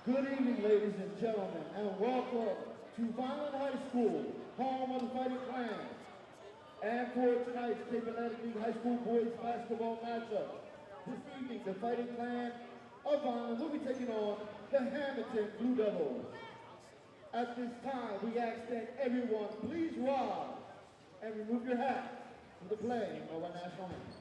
Good evening, ladies and gentlemen, and welcome to Vineland High School, home of the Fighting Clan. And for tonight's Cape Atlantic League High School boys basketball matchup, this evening the Fighting Clan of Vineland will be taking on the Hammonton Blue Devils. At this time, we ask that everyone please rise and remove your hats for the playing of our national anthem.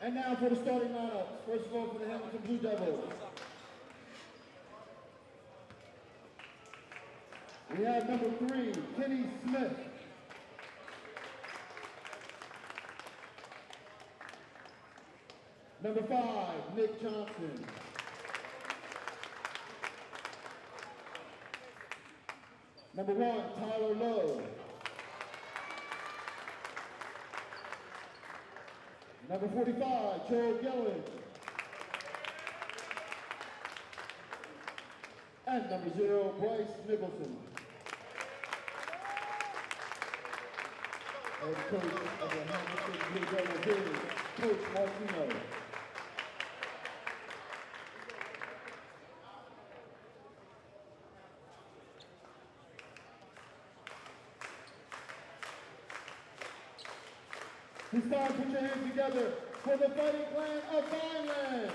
And now for the starting lineups. First of all, for the Hammonton Blue Devils, we have number 3, Kenny Smith. Number 5, Nick Johnson. Number 1, Tyler Lowe. Number 45, Joe Gillen. And number 0, Bryce Nicholson. And coach of the Hammonton Blue Devils is Coach Martino. It's time to put your hands together for the Fighting Clan of Vineland.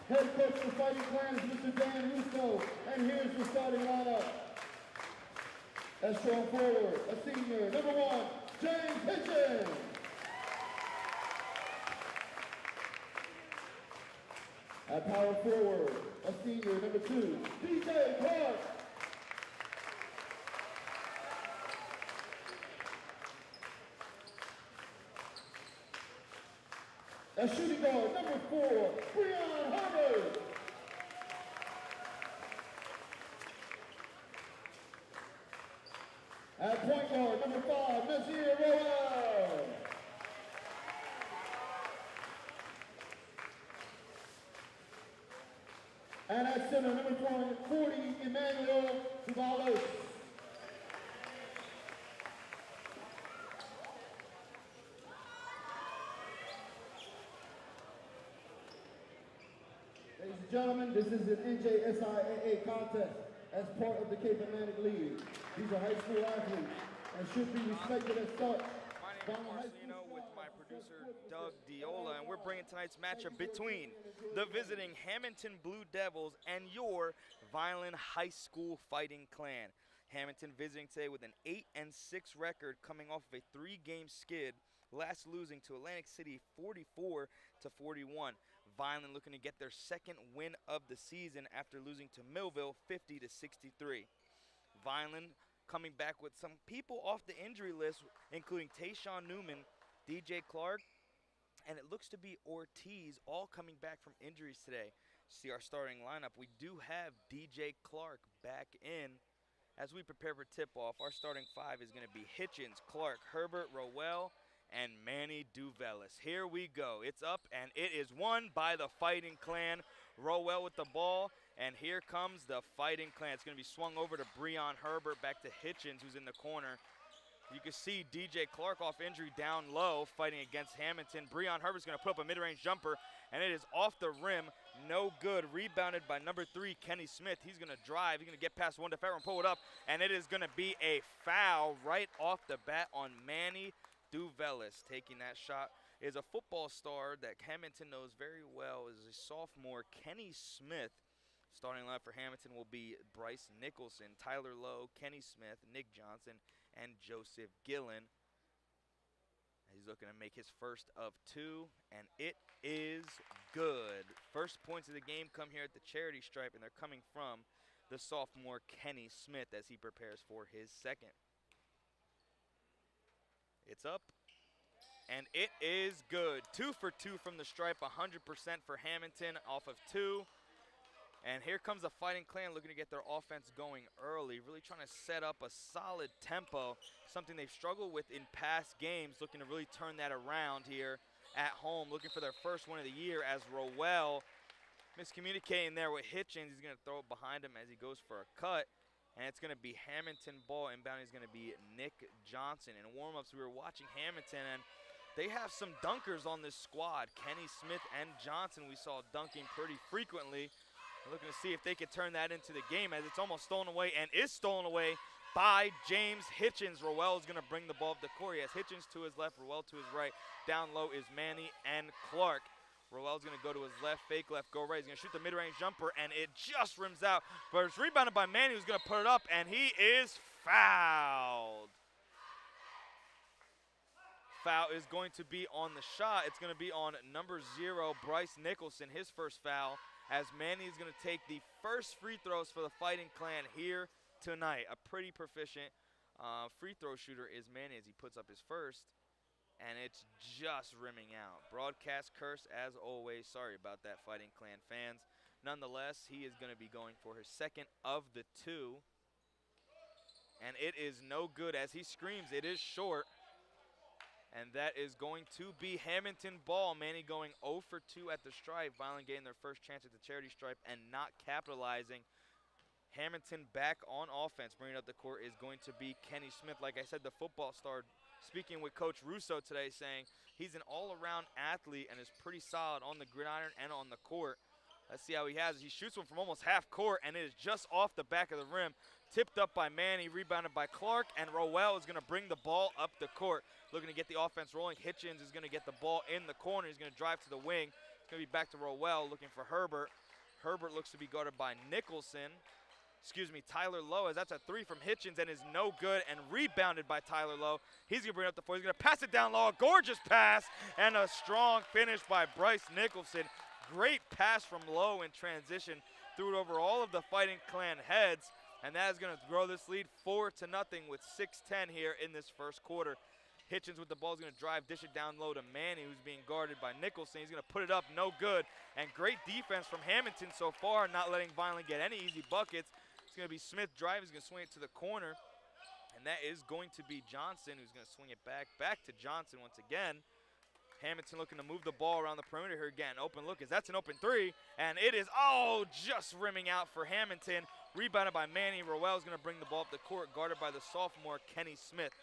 Head coach of the Fighting Clan is Mr. Dan Russo, and here's the starting lineup. As shown forward, a senior, number 1, James Hitchens. At power forward, a senior, number 2, DJ Clark. At shooting guard, number 4, Breon Hubbard. At point guard, number 5, Nazir Roel. And at center, number 40, Emmanuel Zubalos. Ladies and gentlemen, this is an NJSIAA contest as part of the Cape Atlantic League. These are high school athletes and should be respected as such. My name is Marcelino with my producer Doug Diola, and we're bringing tonight's matchup between the visiting Hammonton Blue Devils and your Vineland High School Fighting Clan. Hammonton visiting today with an 8-6 record, coming off of a 3-game skid, last losing to Atlantic City 44-41. Vineland looking to get their second win of the season after losing to Millville 50-63. Vineland coming back with some people off the injury list, including Tayshawn Newman, DJ Clark, and it looks to be Ortiz, all coming back from injuries today. See our starting lineup. We do have DJ Clark back in. As we prepare for tip-off, our starting 5 is going to be Hitchens, Clark, Herbert, Rowell, and Manny Duvelis. Here we go. It's up, and it is won by the Fighting Clan. Rowell with the ball, And here comes the Fighting Clan. It's going to be swung over to Breon Herbert, back to Hitchens, who's in the corner. You can see DJ Clark off injury down low, fighting against Hammonton. Breon Herbert's going to put up a mid-range jumper, and it is off the rim. No good. Rebounded by number 3, Kenny Smith. He's going to drive. He's going to get past one defender and pull it up, and it is going to be a foul right off the bat on Manny Duvelis. Taking that shot is a football star that Hammonton knows very well, is a sophomore, Kenny Smith. Starting line for Hammonton will be Bryce Nicholson, Tyler Lowe, Kenny Smith, Nick Johnson, and Joseph Gillen. He's looking to make his first of 2, and it is good. First points of the game come here at the charity stripe, and they're coming from the sophomore Kenny Smith as he prepares for his second. It's up, and it is good. 2 for 2 from the stripe, 100% for Hammonton off of 2. And here comes the Fighting Clan looking to get their offense going early, really trying to set up a solid tempo, something they've struggled with in past games, looking to really turn that around here at home, looking for their first win of the year as Rowell miscommunicating there with Hitchens. He's going to throw it behind him as he goes for a cut, and it's going to be Hammonton ball. Inbound is going to be Nick Johnson. In warm-ups, we were watching Hammonton, and they have some dunkers on this squad. Kenny Smith and Johnson we saw dunking pretty frequently. We're looking to see if they can turn that into the game as it's almost stolen away and is stolen away by James Hitchens. Rowell is going to bring the ball up the court. He has Hitchens to his left, Rowell to his right. Down low is Manny and Clark. Rowell's going to go to his left, fake left, go right. He's going to shoot the mid-range jumper, and it just rims out. But it's rebounded by Manny, who's going to put it up, and he is fouled. Foul is going to be on the shot. It's going to be on number 0, Bryce Nicholson, his first foul, as Manny is going to take the first free throws for the Fighting Clan here tonight. A pretty proficient free throw shooter is Manny as he puts up his first, and it's just rimming out. Broadcast curse as always. Sorry about that, Fighting Clan fans. Nonetheless, he is going to be going for his second of the 2, and it is no good as he screams. It is short. And that is going to be Hammonton ball. Manny going 0 for 2 at the stripe. Vineland getting their first chance at the charity stripe and not capitalizing. Hammonton back on offense. Bringing up the court is going to be Kenny Smith. Like I said, the football star, speaking with Coach Russo today, saying he's an all-around athlete and is pretty solid on the gridiron and on the court. Let's see how he has it. He shoots one from almost half court, and it is just off the back of the rim. Tipped up by Manny, rebounded by Clark, and Rowell is going to bring the ball up the court. Looking to get the offense rolling. Hitchens is going to get the ball in the corner. He's going to drive to the wing. It's going to be back to Rowell looking for Herbert. Herbert looks to be guarded by Tyler Lowe, as that's a 3 from Hitchens and is no good, and rebounded by Tyler Lowe. He's going to bring up the 4. He's going to pass it down low. A gorgeous pass and a strong finish by Bryce Nicholson. Great pass from Lowe in transition. Threw it over all of the Fighting Clan heads, and that is going to grow this lead 4-0 with 6:10 here in this first quarter. Hitchens with the ball is going to drive, dish it down low to Manny, who's being guarded by Nicholson. He's going to put it up, no good. And great defense from Hammonton so far, not letting Vineland get any easy buckets. It's going to be Smith driving. He's going to swing it to the corner. And that is going to be Johnson, who's going to swing it back to Johnson once again. Hammonton looking to move the ball around the perimeter here again. Open look, as that's an open 3. And it is, just rimming out for Hammonton. Rebounded by Manny. Rowell's going to bring the ball up the court, guarded by the sophomore Kenny Smith.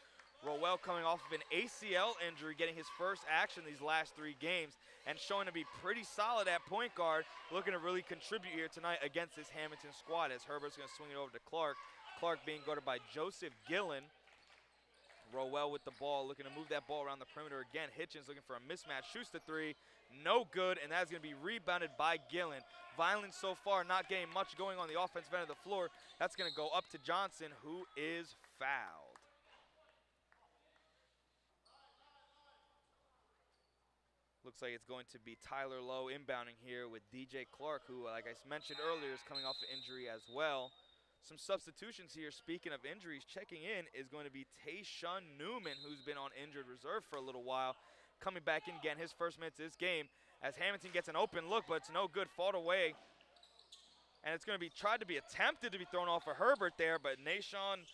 Rowell coming off of an ACL injury, getting his first action these last 3 games, and showing to be pretty solid at point guard, looking to really contribute here tonight against this Hammonton squad, as Herbert's going to swing it over to Clark. Clark being guarded by Joseph Gillen. Rowell with the ball, looking to move that ball around the perimeter again. Hitchens looking for a mismatch, shoots the 3, no good, and that's going to be rebounded by Gillen. Vineland so far not getting much going on the offensive end of the floor. That's going to go up to Johnson, who is fouled. Looks like it's going to be Tyler Lowe inbounding here with DJ Clark, who, like I mentioned earlier, is coming off an injury as well. Some substitutions here. Speaking of injuries, checking in is going to be Tayshawn Newman, who's been on injured reserve for a little while. Coming back in again, his first minutes of this game, as Hammonton gets an open look, but it's no good, fought away. And it's going to be tried to be attempted to be thrown off of Herbert there, but Tayshawn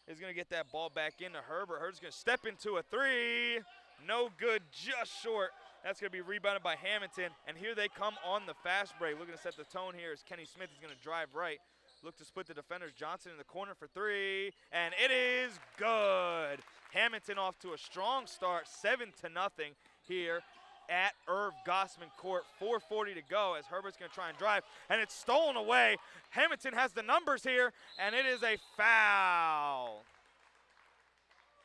is going to get that ball back into Herbert. Herbert's going to step into a 3. No good, just short. That's going to be rebounded by Hammonton. And here they come on the fast break. Looking to set the tone here as Kenny Smith is going to drive right. Look to split the defenders. Johnson in the corner for three. And it is good. Hammonton off to a strong start, 7-0 here at Irv Gosman Court. 4:40 to go as Herbert's going to try and drive. And it's stolen away. Hammonton has the numbers here. And it is a foul.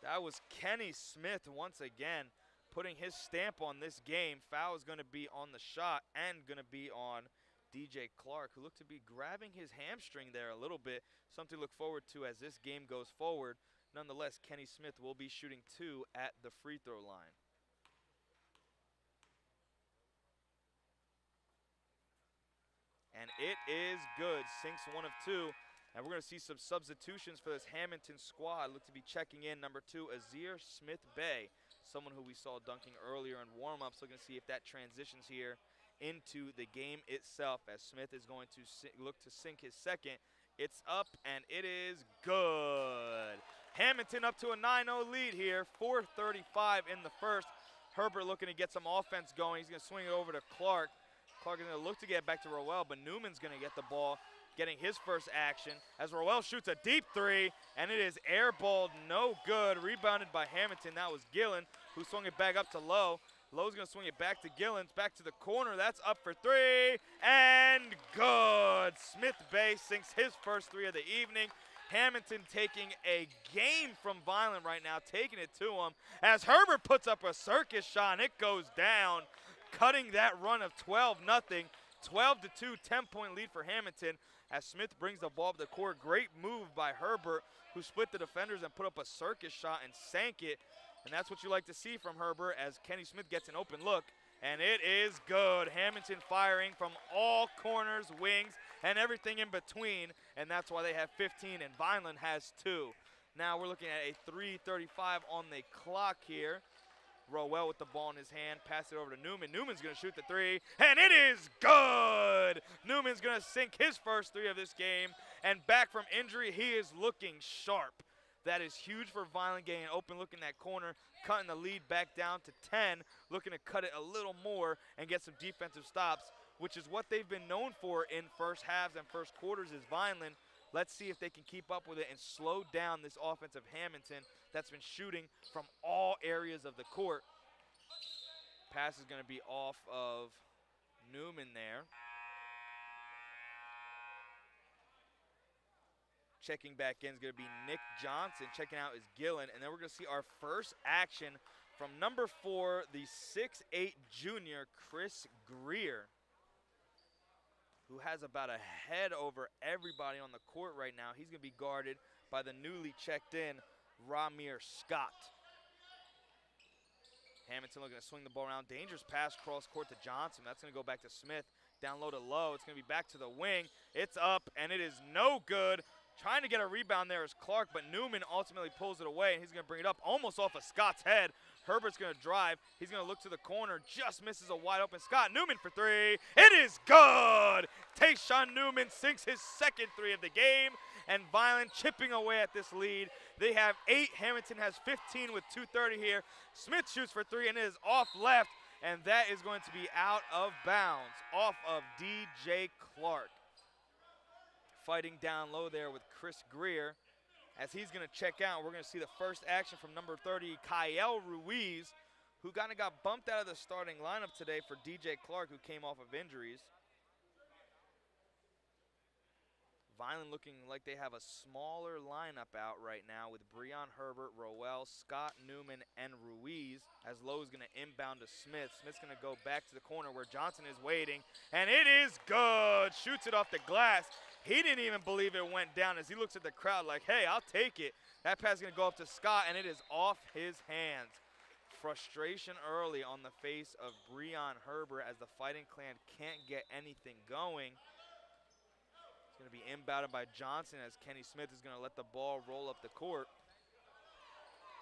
That was Kenny Smith once again putting his stamp on this game. Foul is going to be on the shot and going to be on DJ Clark, who looked to be grabbing his hamstring there a little bit. Something to look forward to as this game goes forward. Nonetheless, Kenny Smith will be shooting 2 at the free throw line. And it is good. Sinks 1 of 2. And we're going to see some substitutions for this Hammonton squad. Look to be checking in number 2, Azir Smith-Bay, someone who we saw dunking earlier in warm-ups. Looking to see if that transitions here into the game itself as Smith is going to look to sink his second. It's up, and it is good. Hammonton up to a 9-0 lead here, 4:35 in the first. Herbert looking to get some offense going. He's going to swing it over to Clark. Clark is going to look to get back to Rowell, but Newman's going to get the ball, getting his first action as Rowell shoots a deep three, and it is airballed, no good. Rebounded by Hammonton. That was Gillen, who swung it back up to Lowe. Lowe's going to swing it back to Gillens, back to the corner. That's up for 3, and good. Smith-Bay sinks his first 3 of the evening. Hammonton taking a game from Vineland right now, taking it to him as Herbert puts up a circus shot, and it goes down, cutting that run of 12-0. 12-2, 10-point lead for Hammonton as Smith brings the ball up the court. Great move by Herbert, who split the defenders and put up a circus shot and sank it. And that's what you like to see from Herbert as Kenny Smith gets an open look. And it is good. Hammonton firing from all corners, wings, and everything in between. And that's why they have 15 and Vineland has 2. Now we're looking at a 3:35 on the clock here. Rowell with the ball in his hand, pass it over to Newman. Newman's going to shoot the 3, and it is good! Newman's going to sink his first 3 of this game, and back from injury, he is looking sharp. That is huge for Vineland, getting an open look in that corner, cutting the lead back down to 10, looking to cut it a little more and get some defensive stops, which is what they've been known for in first halves and first quarters is Vineland. Let's see if they can keep up with it and slow down this offense of Hammonton that's been shooting from all areas of the court. Pass is going to be off of Newman there. Checking back in is going to be Nick Johnson. Checking out is Gillen. And then we're going to see our first action from number 4, the 6'8 junior, Chris Greer, who has about a head over everybody on the court right now. He's going to be guarded by the newly checked in Ramir Scott. Hammonton looking to swing the ball around. Dangerous pass cross court to Johnson. That's going to go back to Smith. Down low to Lowe. It's going to be back to the wing. It's up, and it is no good. Trying to get a rebound there is Clark, but Newman ultimately pulls it away, and he's going to bring it up almost off of Scott's head. Herbert's going to drive. He's going to look to the corner. Just misses a wide open Scott. Newman for 3. It is good! Tayshawn Newman sinks his second 3 of the game, and Vineland chipping away at this lead. They have 8. Hammonton has 15 with 2:30 here. Smith shoots for 3, and it is off left, and that is going to be out of bounds off of DJ Clark. Fighting down low there with Chris Greer as he's going to check out. We're going to see the first action from number 30, Kyle Ruiz, who kind of got bumped out of the starting lineup today for DJ Clark, who came off of injuries. Vineland looking like they have a smaller lineup out right now with Breon Herbert, Rowell, Scott, Newman, and Ruiz as Lowe's going to inbound to Smith. Smith's going to go back to the corner where Johnson is waiting, and it is good. Shoots it off the glass. He didn't even believe it went down as he looks at the crowd like, hey, I'll take it. That pass is going to go up to Scott, and it is off his hands. Frustration early on the face of Breon Herbert as the Fighting Clan can't get anything going. It's going to be inbounded by Johnson as Kenny Smith is going to let the ball roll up the court.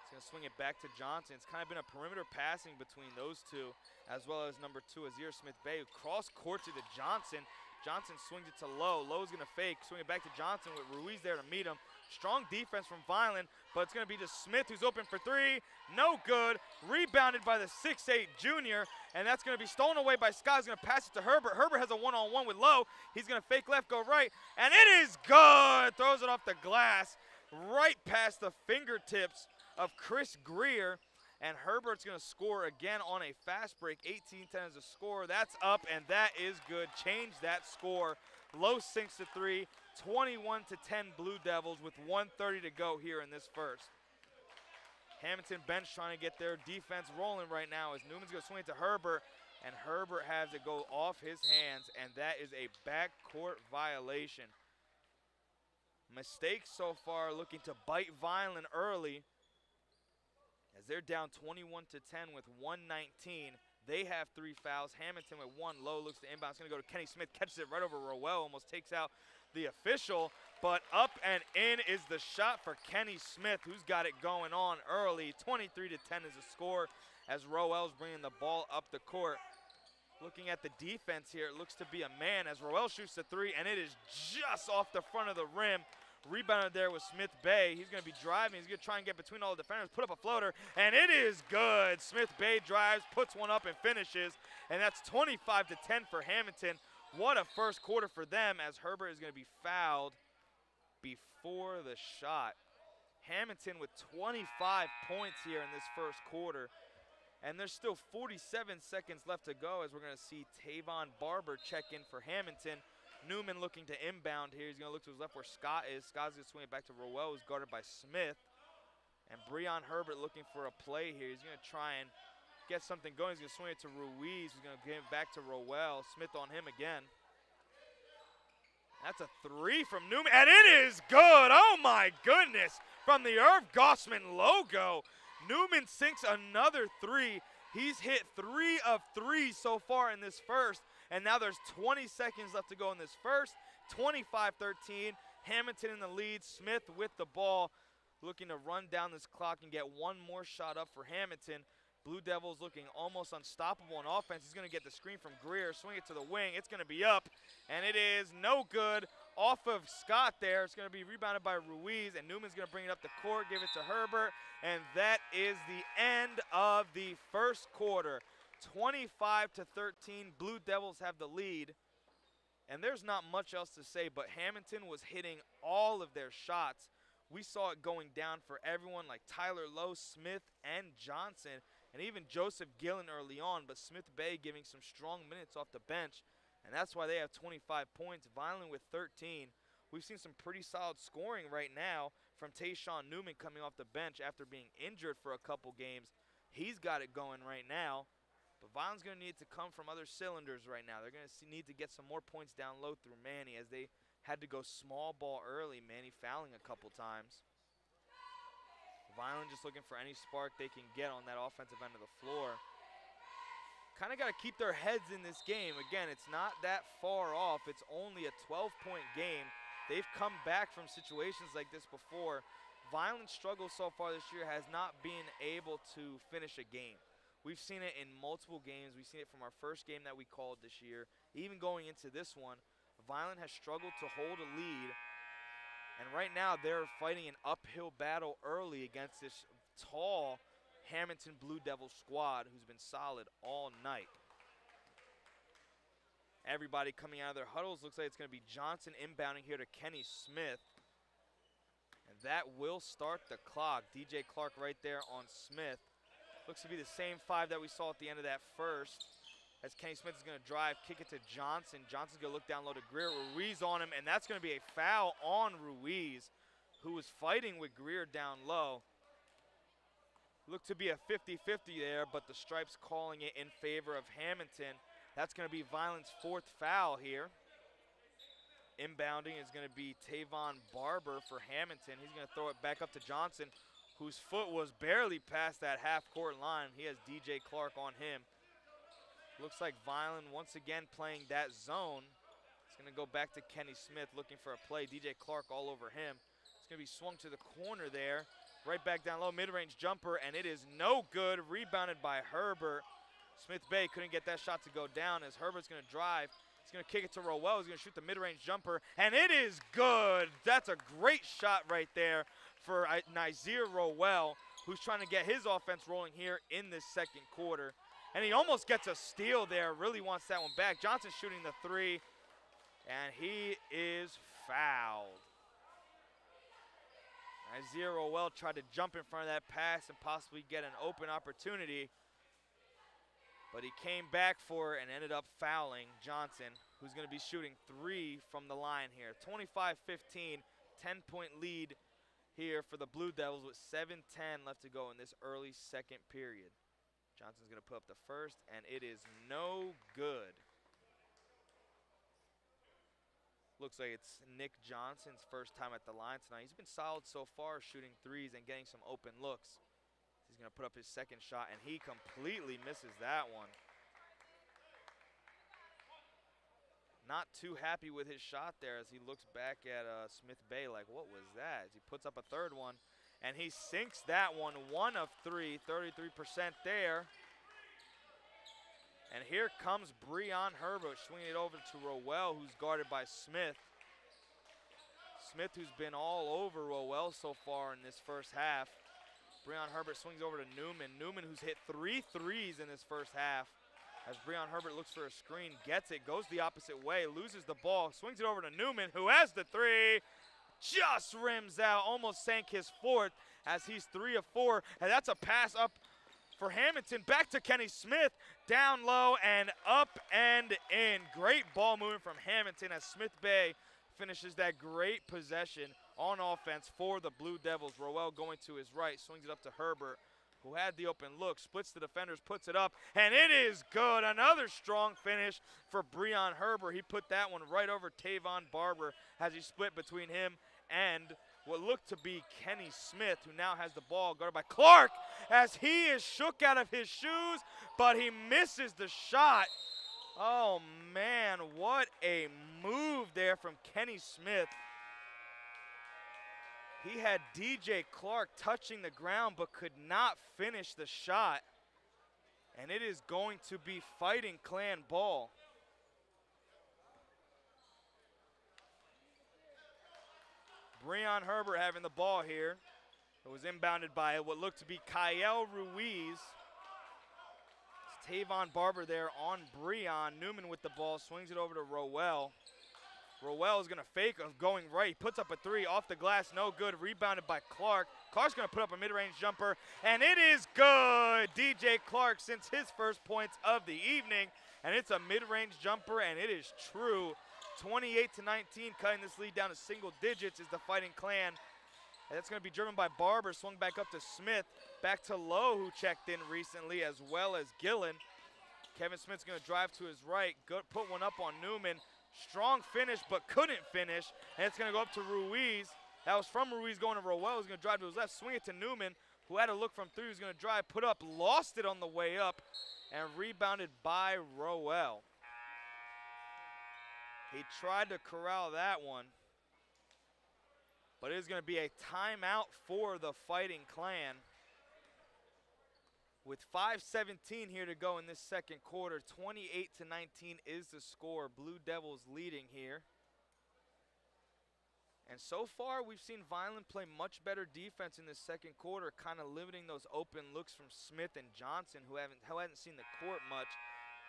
He's going to swing it back to Johnson. It's kind of been a perimeter passing between those two, as well as number 2, Azir Smith-Bay, who cross court to the Johnson. Johnson swings it to Lowe. Lowe's going to fake, swing it back to Johnson with Ruiz there to meet him. Strong defense from Vineland, but it's going to be to Smith, who's open for three. No good. Rebounded by the 6'8 junior, and that's going to be stolen away by Scott. He's going to pass it to Herbert. Herbert has a one-on-one with Lowe. He's going to fake left, go right, and it is good. Throws it off the glass, right past the fingertips of Chris Greer. And Herbert's going to score again on a fast break. 18-10 is the score. That's up, and that is good. Change that score. Lowe sinks to three. 21-10 Blue Devils with 1:30 to go here in this first. Hammonton bench trying to get their defense rolling right now as Newman's going to swing it to Herbert, and Herbert has it go off his hands, and that is a backcourt violation. Mistakes so far looking to bite Vineland early, as they're down 21-10 with 1:19. They have 3 fouls. Hammonton with 1. Lowe looks to inbound. It's going to go to Kenny Smith. Catches it right over Rowell. Almost takes out the official. But up and in is the shot for Kenny Smith, who's got it going on early. 23-10 is the score as Rowell's bringing the ball up the court. Looking at the defense here, it looks to be a man as Rowell shoots the 3, and it is just off the front of the rim. Rebounded there with Smith Bay. He's going to be driving. He's going to try and get between all the defenders, put up a floater, and it is good. Smith Bay drives, puts one up, and finishes, and that's 25-10 for Hammonton. What a first quarter for them, as Herbert is going to be fouled before the shot. Hammonton with 25 points here in this first quarter, and there's still 47 seconds left to go as we're going to see Tavon Barber check in for Hammonton. Newman looking to inbound here. He's going to look to his left where Scott is. Scott's going to swing it back to Rowell, who's guarded by Smith. And Breon Herbert looking for a play here. He's going to try and get something going. He's going to swing it to Ruiz. He's going to give it back to Rowell. Smith on him again. That's a 3 from Newman, and it is good. Oh, my goodness. From the Irv Gosman logo, Newman sinks another 3. He's hit 3 of 3 so far in this first. And now there's 20 seconds left to go in this first. 25-13, Hammonton in the lead. Smith with the ball, looking to run down this clock and get one more shot up for Hammonton. Blue Devils looking almost unstoppable on offense. He's going to get the screen from Greer, swing it to the wing. It's going to be up, and it is no good. Off of Scott there. It's going to be rebounded by Ruiz, and Newman's going to bring it up the court, give it to Herbert, and that is the end of the first quarter. 25-13, Blue Devils have the lead, and there's not much else to say, but Hammonton was hitting all of their shots. We saw it going down for everyone like Tyler Lowe, Smith, and Johnson, and even Joseph Gillen early on, but Smith Bay giving some strong minutes off the bench, and that's why they have 25 points. Vineland with 13. We've seen some pretty solid scoring right now from Tayshawn Newman coming off the bench after being injured for a couple games. He's got it going right now. But Vineland's going to need to come from other cylinders right now. They're going to need to get some more points down low through Manny, as they had to go small ball early. Manny fouling a couple times. Vineland just looking for any spark they can get on that offensive end of the floor. Kind of got to keep their heads in this game. Again, it's not that far off. It's only a 12-point game. They've come back from situations like this before. Vineland's struggle so far this year has not been able to finish a game. We've seen it in multiple games. We've seen it from our first game that we called this year. Even going into this one, Vineland has struggled to hold a lead. And right now, they're fighting an uphill battle early against this tall Hammonton Blue Devils squad who's been solid all night. Everybody coming out of their huddles. Looks like it's going to be Johnson inbounding here to Kenny Smith. And that will start the clock. DJ Clark right there on Smith. Looks to be the same 5 that we saw at the end of that first. As Kenny Smith is going to drive, kick it to Johnson. Johnson's going to look down low to Greer. Ruiz on him, and that's going to be a foul on Ruiz, who was fighting with Greer down low. Looked to be a 50-50 there, but the stripes calling it in favor of Hammonton. That's going to be Vineland's 4th foul here. Inbounding is going to be Tavon Barber for Hammonton. He's going to throw it back up to Johnson, whose foot was barely past that half-court line. He has DJ Clark on him. Looks like Vineland once again playing that zone. It's going to go back to Kenny Smith looking for a play. DJ Clark all over him. It's going to be swung to the corner there. Right back down low, mid-range jumper, and it is no good. Rebounded by Herbert. Smith Bay couldn't get that shot to go down as Herbert's going to drive. He's going to kick it to Rowell. He's going to shoot the mid-range jumper, and it is good. That's a great shot right there for Nazir Rowell, who's trying to get his offense rolling here in this second quarter. And he almost gets a steal there, really wants that one back. Johnson shooting the three, and he is fouled. Nazir Rowell tried to jump in front of that pass and possibly get an open opportunity, but he came back for it and ended up fouling Johnson, who's going to be shooting three from the line here. 25-15, 10-point lead here for the Blue Devils with 7:10 left to go in this early second period. Johnson's going to put up the first, and it is no good. Looks like it's Nick Johnson's first time at the line tonight. He's been solid so far, shooting threes and getting some open looks. He's going to put up his second shot, and he completely misses that one. Not too happy with his shot there as he looks back at Smith Bay like, what was that? As he puts up a third one, and he sinks that one. 1 of 3, 33% there. And here comes Breon Herbert swinging it over to Rowell, who's guarded by Smith. Smith, who's been all over Rowell so far in this first half. Breon Herbert swings over to Newman. Newman, who's hit 3 threes in this first half. As Breon Herbert looks for a screen, gets it, goes the opposite way, loses the ball, swings it over to Newman, who has the three. Just rims out, almost sank his fourth as he's 3 of 4. And that's a pass up for Hammonton. Back to Kenny Smith, down low and up and in. Great ball movement from Hammonton as Smith Bay finishes that great possession on offense for the Blue Devils. Rowell going to his right, swings it up to Herbert, who had the open look, splits the defenders, puts it up, and it is good. Another strong finish for Breon Herbert. He put that one right over Tavon Barber as he split between him and what looked to be Kenny Smith, who now has the ball guarded by Clark as he is shook out of his shoes, but he misses the shot. Oh, man, what a move there from Kenny Smith. He had DJ Clark touching the ground but could not finish the shot. And it is going to be Fighting Clan ball. Breon Herbert having the ball here. It was inbounded by what looked to be Kyle Ruiz. It's Tavon Barber there on Breon. Newman with the ball, swings it over to Rowell. Rowell is going to fake of going right. He puts up a three off the glass, no good. Rebounded by Clark. Clark's going to put up a mid-range jumper, and it is good. DJ Clark since his first points of the evening, and it's a mid-range jumper, and it is true. 28-19, cutting this lead down to single digits is the Fighting Clan. And that's going to be driven by Barber, swung back up to Smith, back to Lowe, who checked in recently, as well as Gillen. Kevin Smith's going to drive to his right, put one up on Newman. Strong finish, but couldn't finish, and it's going to go up to Ruiz. That was from Ruiz going to Rowell. He's going to drive to his left, swing it to Newman, who had a look from three. He's going to drive, put up, lost it on the way up, and rebounded by Rowell. He tried to corral that one, but it is going to be a timeout for the Fighting Clan. With 5:17 here to go in this second quarter, 28-19 is the score. Blue Devils leading here. And so far, we've seen Vineland play much better defense in this second quarter, kind of limiting those open looks from Smith and Johnson, who hadn't seen the court much,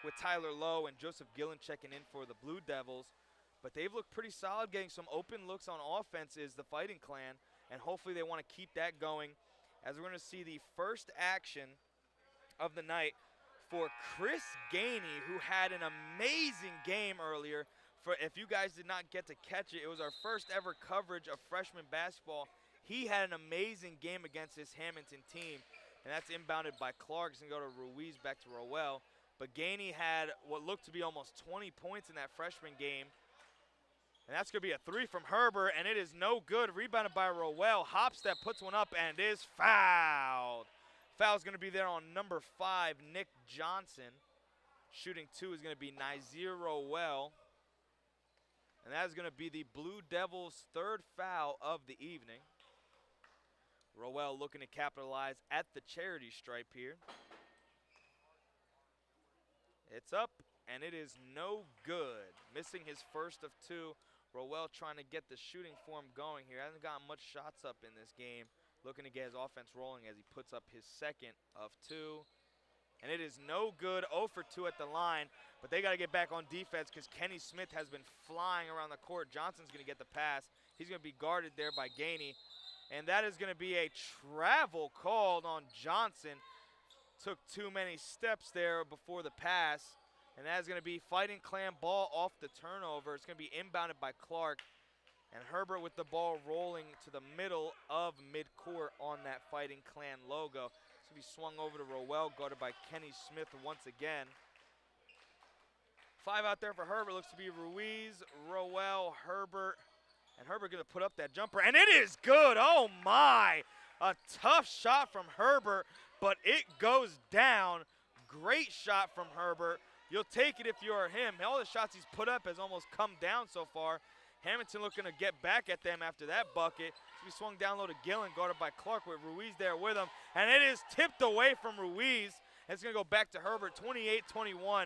with Tyler Lowe and Joseph Gillen checking in for the Blue Devils. But they've looked pretty solid, getting some open looks on offense is the Fighting Clan, and hopefully they want to keep that going, as we're going to see the first action of the night for Chris Gainey, who had an amazing game earlier. If you guys did not get to catch it, it was our first ever coverage of freshman basketball. He had an amazing game against this Hammonton team, and that's inbounded by Clark. It's going to go to Ruiz, back to Rowell. But Gainey had what looked to be almost 20 points in that freshman game. And that's going to be a three from Herbert, and it is no good. Rebounded by Rowell. Hopstep puts one up and is fouled. Foul's going to be there on number 5, Nick Johnson. Shooting 2 is going to be Nazir Rowell. And that is going to be the Blue Devils' third foul of the evening. Rowell looking to capitalize at the charity stripe here. It's up and it is no good. Missing his first of two. Rowell trying to get the shooting form going here. Hasn't gotten much shots up in this game. Looking to get his offense rolling as he puts up his second of two. And it is no good, 0 for 2 at the line. But they got to get back on defense because Kenny Smith has been flying around the court. Johnson's going to get the pass. He's going to be guarded there by Gainey. And that is going to be a travel called on Johnson. Took too many steps there before the pass. And that is going to be Fighting Clan ball off the turnover. It's going to be inbounded by Clark. And Herbert with the ball rolling to the middle of midcourt on that Fighting Clan logo. It's going to be swung over to Rowell, guarded by Kenny Smith once again. 5 out there for Herbert. Looks to be Ruiz, Rowell, Herbert. And Herbert going to put up that jumper. And it is good. Oh, my. A tough shot from Herbert, but it goes down. Great shot from Herbert. You'll take it if you're him. All the shots he's put up has almost come down so far. Hammonton looking to get back at them after that bucket. He swung down low to Gillen, guarded by Clark with Ruiz there with him. And it is tipped away from Ruiz. It's going to go back to Herbert, 28-21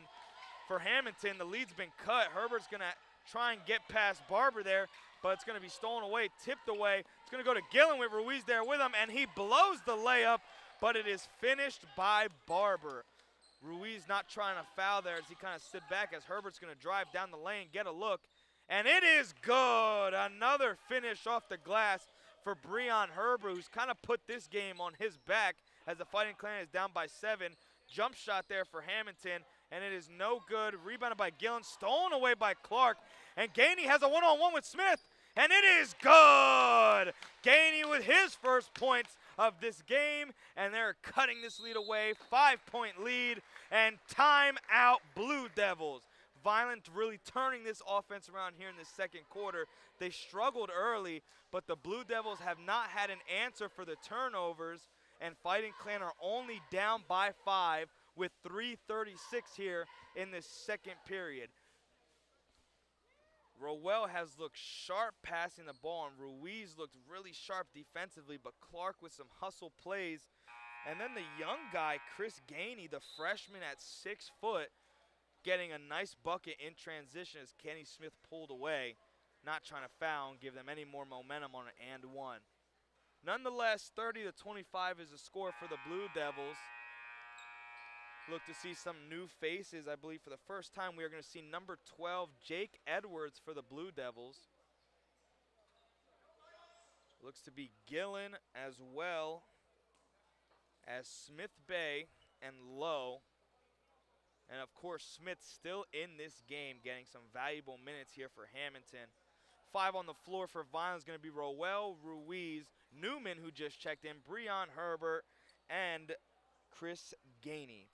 for Hammonton. The lead's been cut. Herbert's going to try and get past Barber there, but it's going to be stolen away, tipped away. It's going to go to Gillen with Ruiz there with him, and he blows the layup, but it is finished by Barber. Ruiz not trying to foul there as he kind of sit back as Herbert's going to drive down the lane, get a look. And it is good. Another finish off the glass for Breon Herbert, who's kind of put this game on his back as the Fighting Clan is down by 7. Jump shot there for Hammonton, and it is no good. Rebounded by Gillen, stolen away by Clark. And Gainey has a one-on-one with Smith, and it is good. Gainey with his first points of this game, and they're cutting this lead away. 5-point lead, and timeout Blue Devils. Vineland really turning this offense around here in the second quarter. They struggled early, but the Blue Devils have not had an answer for the turnovers, and Fighting Clan are only down by 5 with 3:36 here in this second period. Rowell has looked sharp passing the ball, and Ruiz looked really sharp defensively, but Clark with some hustle plays. And then the young guy, Chris Gainey, the freshman at 6 foot, getting a nice bucket in transition as Kenny Smith pulled away, not trying to foul and give them any more momentum on an and one. Nonetheless, 30-25 is the score for the Blue Devils. Look to see some new faces. I believe for the first time we are going to see number 12, Jake Edwards for the Blue Devils. Looks to be Gillen as well as Smith Bay and Lowe. And of course, Smith still in this game, getting some valuable minutes here for Hammonton. 5 on the floor for Vineland is going to be Rowell, Ruiz, Newman, who just checked in, Breon Herbert, and Chris Gainey.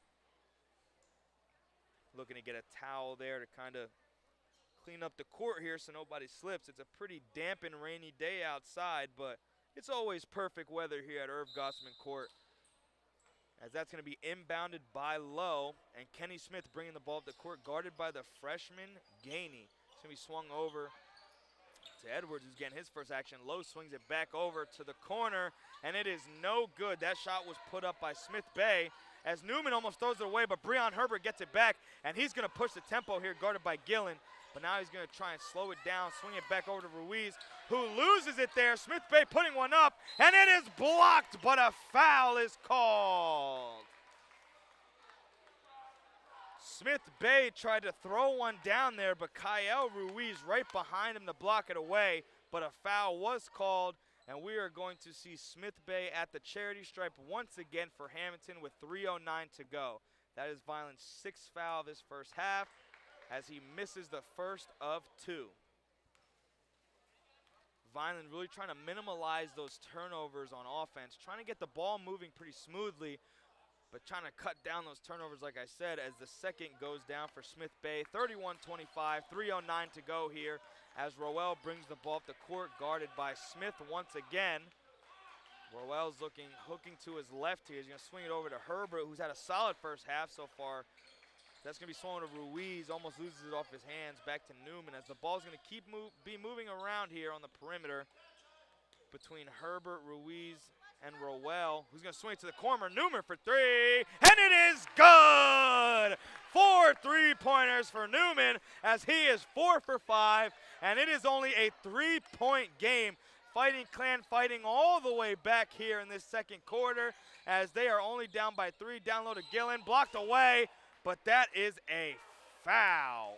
Looking to get a towel there to kind of clean up the court here so nobody slips. It's a pretty damp and rainy day outside, but it's always perfect weather here at Irv Gosman Court. As that's going to be inbounded by Lowe, and Kenny Smith bringing the ball up the court, guarded by the freshman Gainey. It's going to be swung over to Edwards, who's getting his first action. Lowe swings it back over to the corner, and it is no good. That shot was put up by Smith Bay as Newman almost throws it away, but Breon Herbert gets it back, and he's going to push the tempo here, guarded by Gillen. But now he's going to try and slow it down, swing it back over to Ruiz, who loses it there. Smith Bay putting one up, and it is blocked, but a foul is called. Smith Bay tried to throw one down there, but Kyle Ruiz right behind him to block it away, but a foul was called, and we are going to see Smith Bay at the charity stripe once again for Hammonton with 3:09 to go. That is Vineland's 6th foul of this first half, as he misses the first of 2. Vineland really trying to minimize those turnovers on offense, trying to get the ball moving pretty smoothly, but trying to cut down those turnovers, like I said, as the second goes down for Smith Bay. 31-25, 3:09 to go here, as Rowell brings the ball up the court, guarded by Smith once again. Rowell's hooking to his left here. He's going to swing it over to Herbert, who's had a solid first half so far. That's going to be swung to Ruiz, almost loses it off his hands, back to Newman, as the ball's going to be moving around here on the perimeter between Herbert, Ruiz, and Rowell, who's going to swing it to the corner. Newman for 3, and it is good! 4 3-pointers for Newman as he is 4 for 5, and it is only a 3-point game. Fighting Clan fighting all the way back here in this second quarter as they are only down by 3. Down low to Gillen, blocked away, but that is a foul.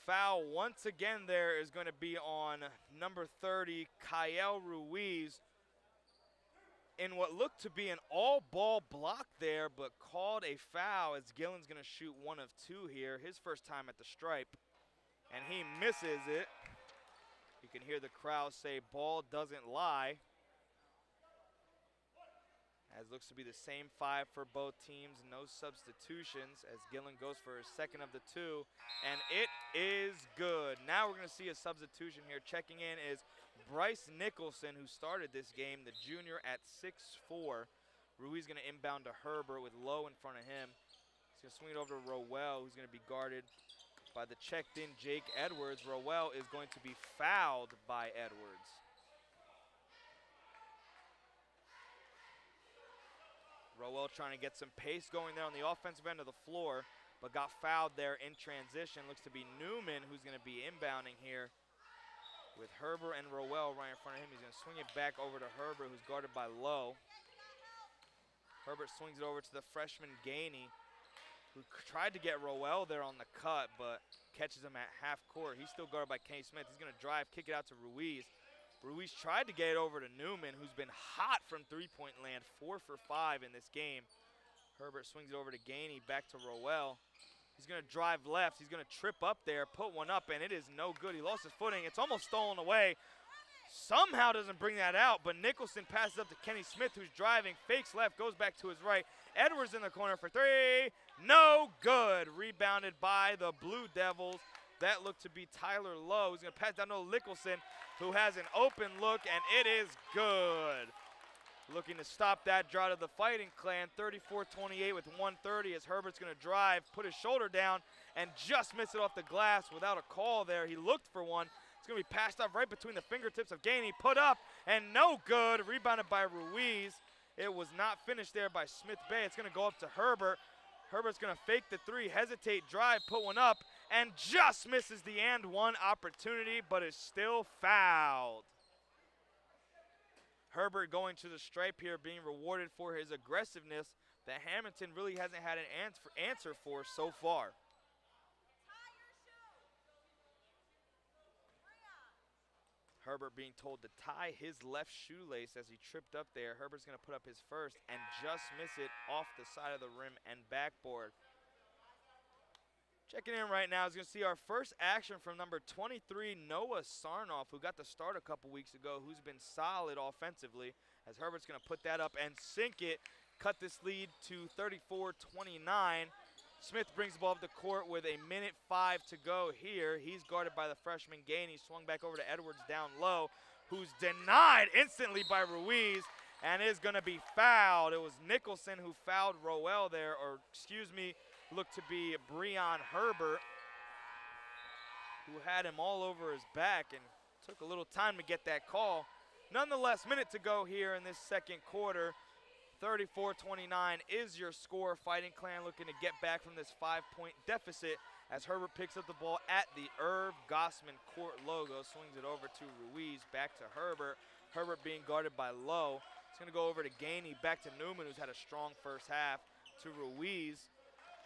Foul once again there is going to be on number 30, Kyle Ruiz, in what looked to be an all-ball block there, but called a foul as Gillen's going to shoot 1 of 2 here, his first time at the stripe, and he misses it. You can hear the crowd say, "Ball doesn't lie." As looks to be the same 5 for both teams, no substitutions as Gillen goes for his second of the 2, and it is good. Now we're going to see a substitution here. Checking in is Bryce Nicholson, who started this game, the junior at 6'4". Ruiz going to inbound to Herbert with Lowe in front of him. He's going to swing it over to Rowell, who's going to be guarded by the checked-in Jake Edwards. Rowell is going to be fouled by Edwards. Rowell trying to get some pace going there on the offensive end of the floor, but got fouled there in transition. Looks to be Newman who's going to be inbounding here with Herbert and Rowell right in front of him. He's going to swing it back over to Herbert, who's guarded by Lowe. Herbert swings it over to the freshman Gainey, who tried to get Rowell there on the cut, but catches him at half court. He's still guarded by Kenny Smith. He's going to drive, kick it out to Ruiz. Ruiz tried to get it over to Newman, who's been hot from three-point land, 4 for 5 in this game. Herbert swings it over to Gainey, back to Rowell. He's going to drive left. He's going to trip up there, put one up, and it is no good. He lost his footing. It's almost stolen away. Somehow doesn't bring that out, but Nicholson passes up to Kenny Smith, who's driving, fakes left, goes back to his right. Edwards in the corner for 3. No good. Rebounded by the Blue Devils. That looked to be Tyler Lowe. He's going to pass down to Nicholson, who has an open look, and it is good. Looking to stop that drought of the Fighting Clan, 34-28 with 1:30 as Herbert's going to drive, put his shoulder down, and just miss it off the glass without a call there. He looked for one. It's going to be passed off right between the fingertips of Gainey, put up, and no good. Rebounded by Ruiz. It was not finished there by Smith Bay. It's going to go up to Herbert. Herbert's going to fake the 3, hesitate, drive, put one up, and just misses the and one opportunity, but is still fouled. Herbert going to the stripe here, being rewarded for his aggressiveness that Hammonton really hasn't had an answer for so far. Herbert being told to tie his left shoelace as he tripped up there. Herbert's going to put up his first and just miss it off the side of the rim and backboard. Checking in right now is going to see our first action from number 23, Noah Sarnoff, who got the start a couple weeks ago, who's been solid offensively, as Herbert's going to put that up and sink it, cut this lead to 34-29. Smith brings the ball up the court with 1:05 to go here. He's guarded by the freshman Gainey. Swung back over to Edwards down low, who's denied instantly by Ruiz and is going to be fouled. It was Nicholson who fouled Rowell there, or excuse me, looked to be Breon Herbert, who had him all over his back and took a little time to get that call. Nonetheless, minute to go here in this second quarter. 34-29 is your score. Fighting Clan looking to get back from this 5-point deficit as Herbert picks up the ball at the Irv Gosman court logo, swings it over to Ruiz, back to Herbert. Herbert being guarded by Lowe. It's going to go over to Gainey, back to Newman, who's had a strong first half, to Ruiz.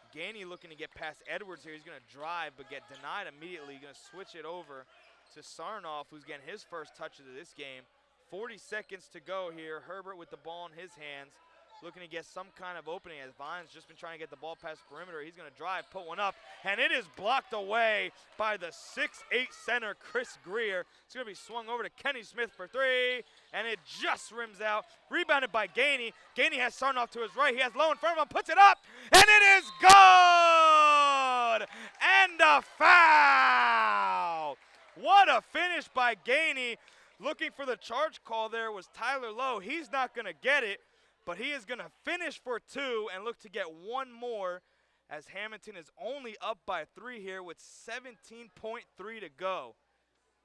Gainey looking to get past Edwards here. He's going to drive but get denied immediately. Going to switch it over to Sarnoff, who's getting his first touches of this game. 40 seconds to go here. Herbert with the ball in his hands, looking to get some kind of opening as Vine's just been trying to get the ball past the perimeter. He's going to drive, put one up, and it is blocked away by the 6'8 center, Chris Greer. It's going to be swung over to Kenny Smith for 3, and it just rims out. Rebounded by Gainey. Gainey has Sarnoff to his right. He has Lowe in front of him, puts it up, and it is good! And a foul! What a finish by Gainey. Looking for the charge call there was Tyler Lowe. He's not going to get it, but he is going to finish for 2 and look to get one more as Hammonton is only up by 3 here with 17.3 to go.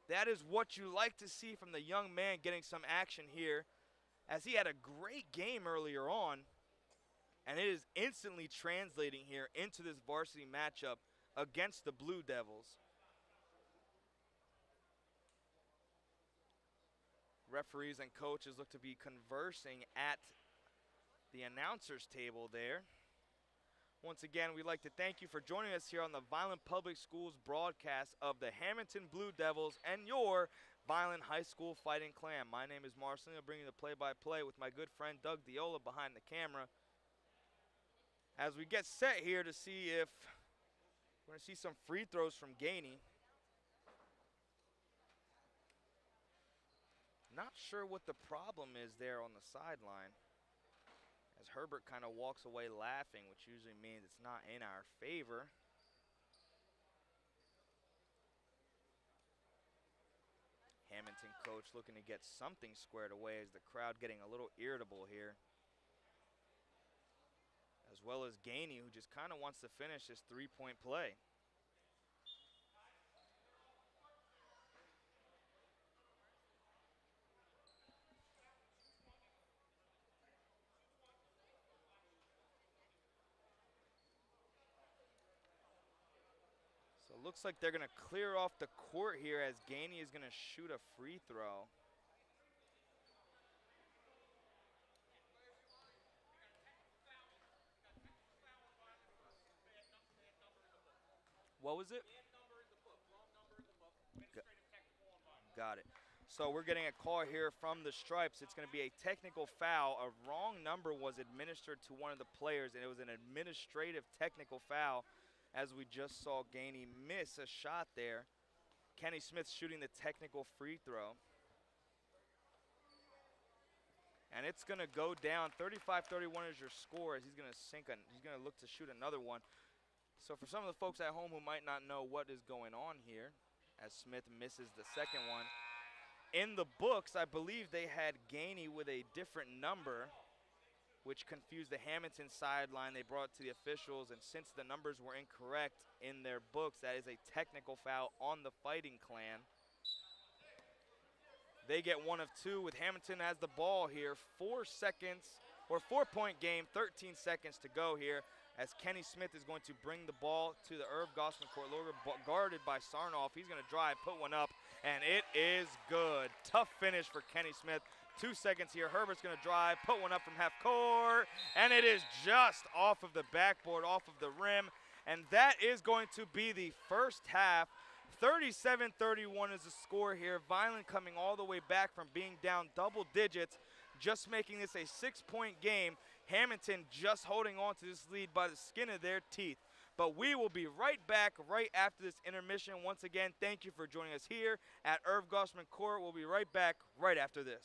That is what you like to see from the young man, getting some action here as he had a great game earlier on, and it is instantly translating here into this varsity matchup against the Blue Devils. Referees and coaches look to be conversing at the announcer's table there. Once again, we'd like to thank you for joining us here on the Vineland Public Schools broadcast of the Hammonton Blue Devils and your Vineland High School Fighting Clan. My name is Marcelino, bringing the play-by-play with my good friend Doug Diola behind the camera. As we get set here to see if we're going to see some free throws from Gainey. Not sure what the problem is there on the sideline, as Herbert kind of walks away laughing, which usually means it's not in our favor. Hammonton coach looking to get something squared away as the crowd getting a little irritable here. As well as Gainey, who just kind of wants to finish this three-point play. So it looks like they're going to clear off the court here as Gainey is going to shoot a free throw. What was it? Got it. So we're getting a call here from the Stripes. It's going to be a technical foul. A wrong number was administered to one of the players, and it was an administrative technical foul, as we just saw Gainey miss a shot there. Kenny Smith shooting the technical free throw. And it's going to go down. 35-31 is your score, as he's going to look to shoot another one. So for some of the folks at home who might not know what is going on here, as Smith misses the second one, in the books, I believe they had Gainey with a different number, which confused the Hammonton sideline. They brought it to the officials, and since the numbers were incorrect in their books, that is a technical foul on the Fighting Clan. They get one of two with Hammonton has the ball here. 4 seconds, or 4-point game, 13 seconds to go here, as Kenny Smith is going to bring the ball to the Irv Gosman court, guarded by Sarnoff. He's going to drive, put one up, and it is good. Tough finish for Kenny Smith. 2 seconds here. Herbert's going to drive, put one up from half court, and it is just off of the backboard, off of the rim, and that is going to be the first half. 37-31 is the score here. Vineland coming all the way back from being down double digits, just making this a 6-point game. Hammonton just holding on to this lead by the skin of their teeth. But we will be right back right after this intermission. Once again, thank you for joining us here at Irv Gosman Court. We'll be right back right after this.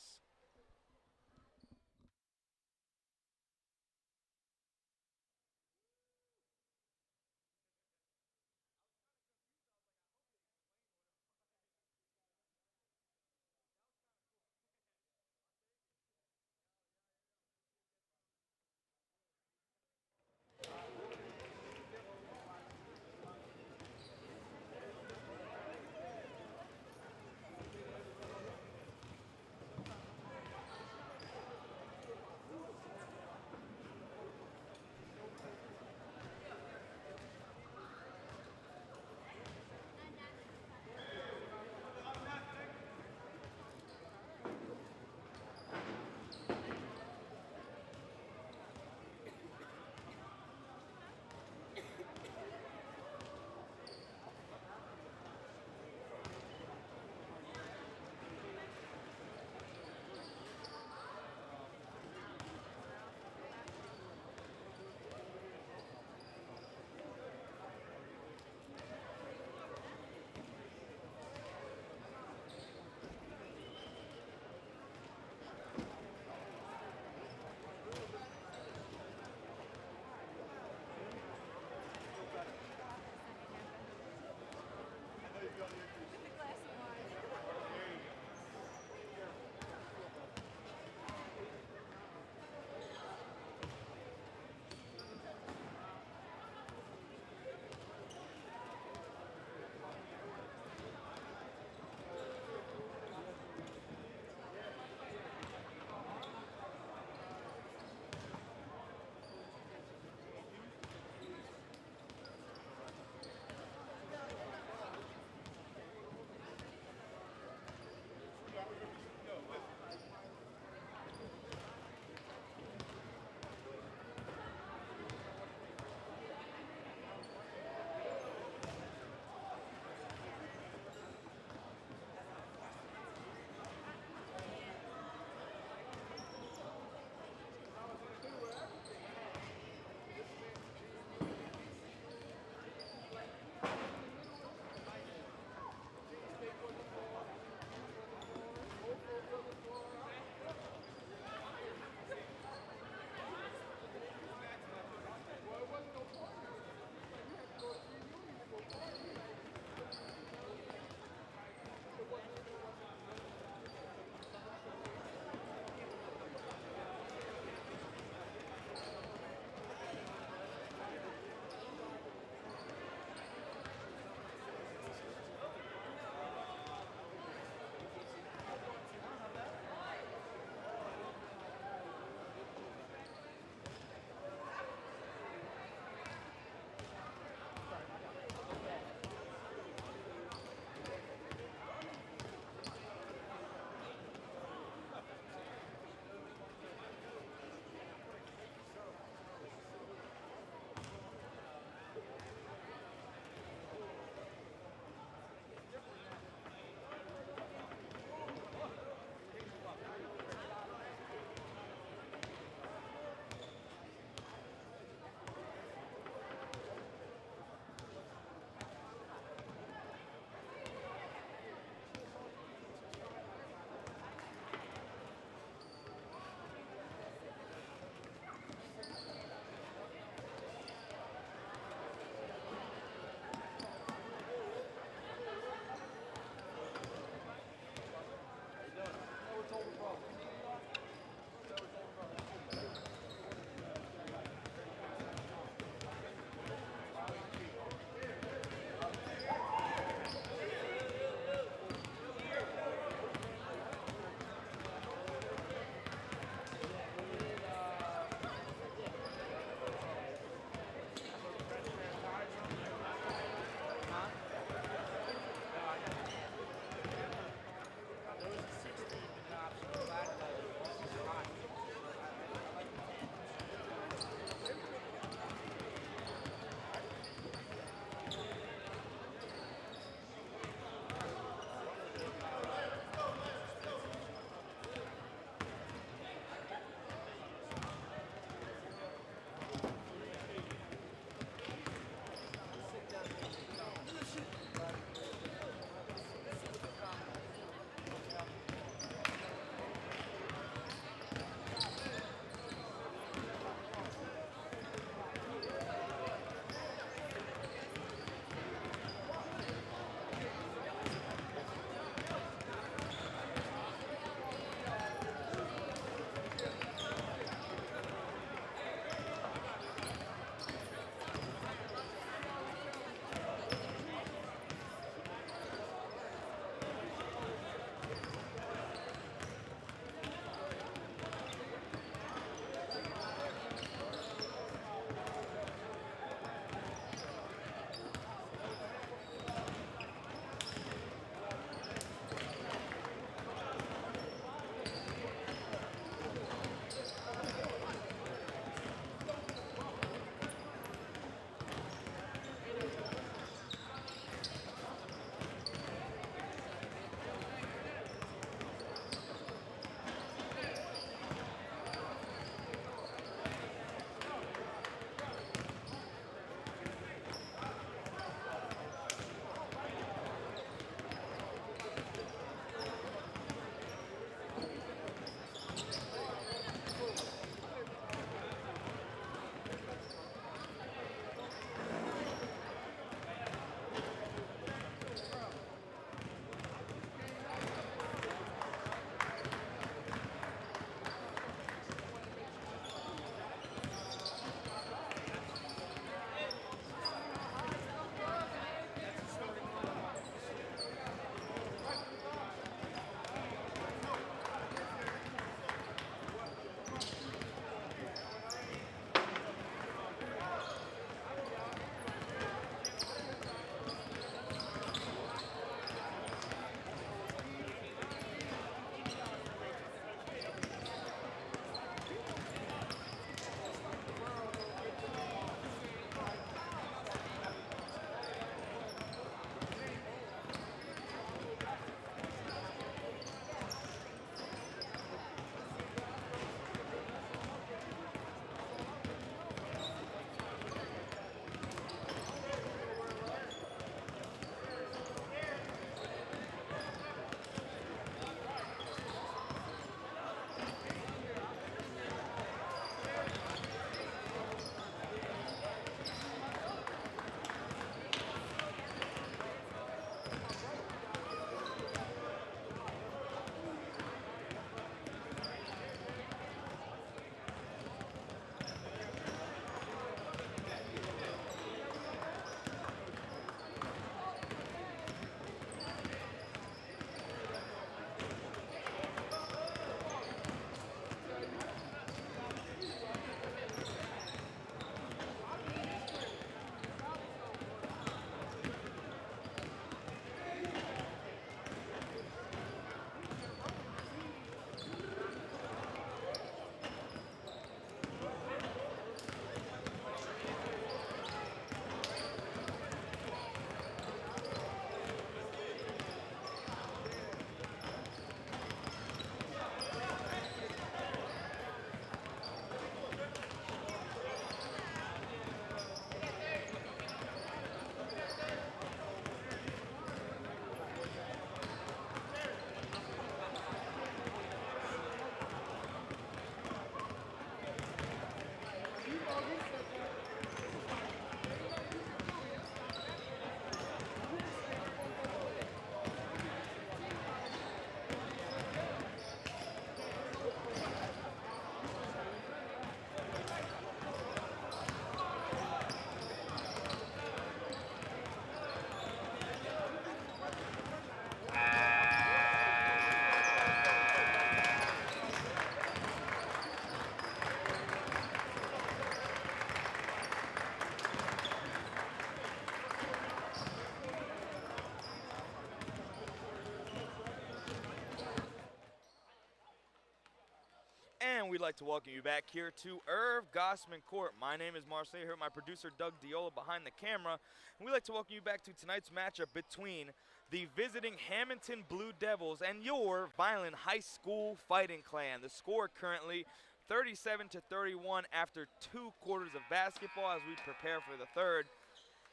And we'd like to welcome you back here to Irv Gosman Court. My name is Marcel, here with my producer Doug Diola behind the camera. And we'd like to welcome you back to tonight's matchup between the visiting Hammonton Blue Devils and your Vineland High School Fighting Clan. The score currently 37-31 after 2 quarters of basketball as we prepare for the third.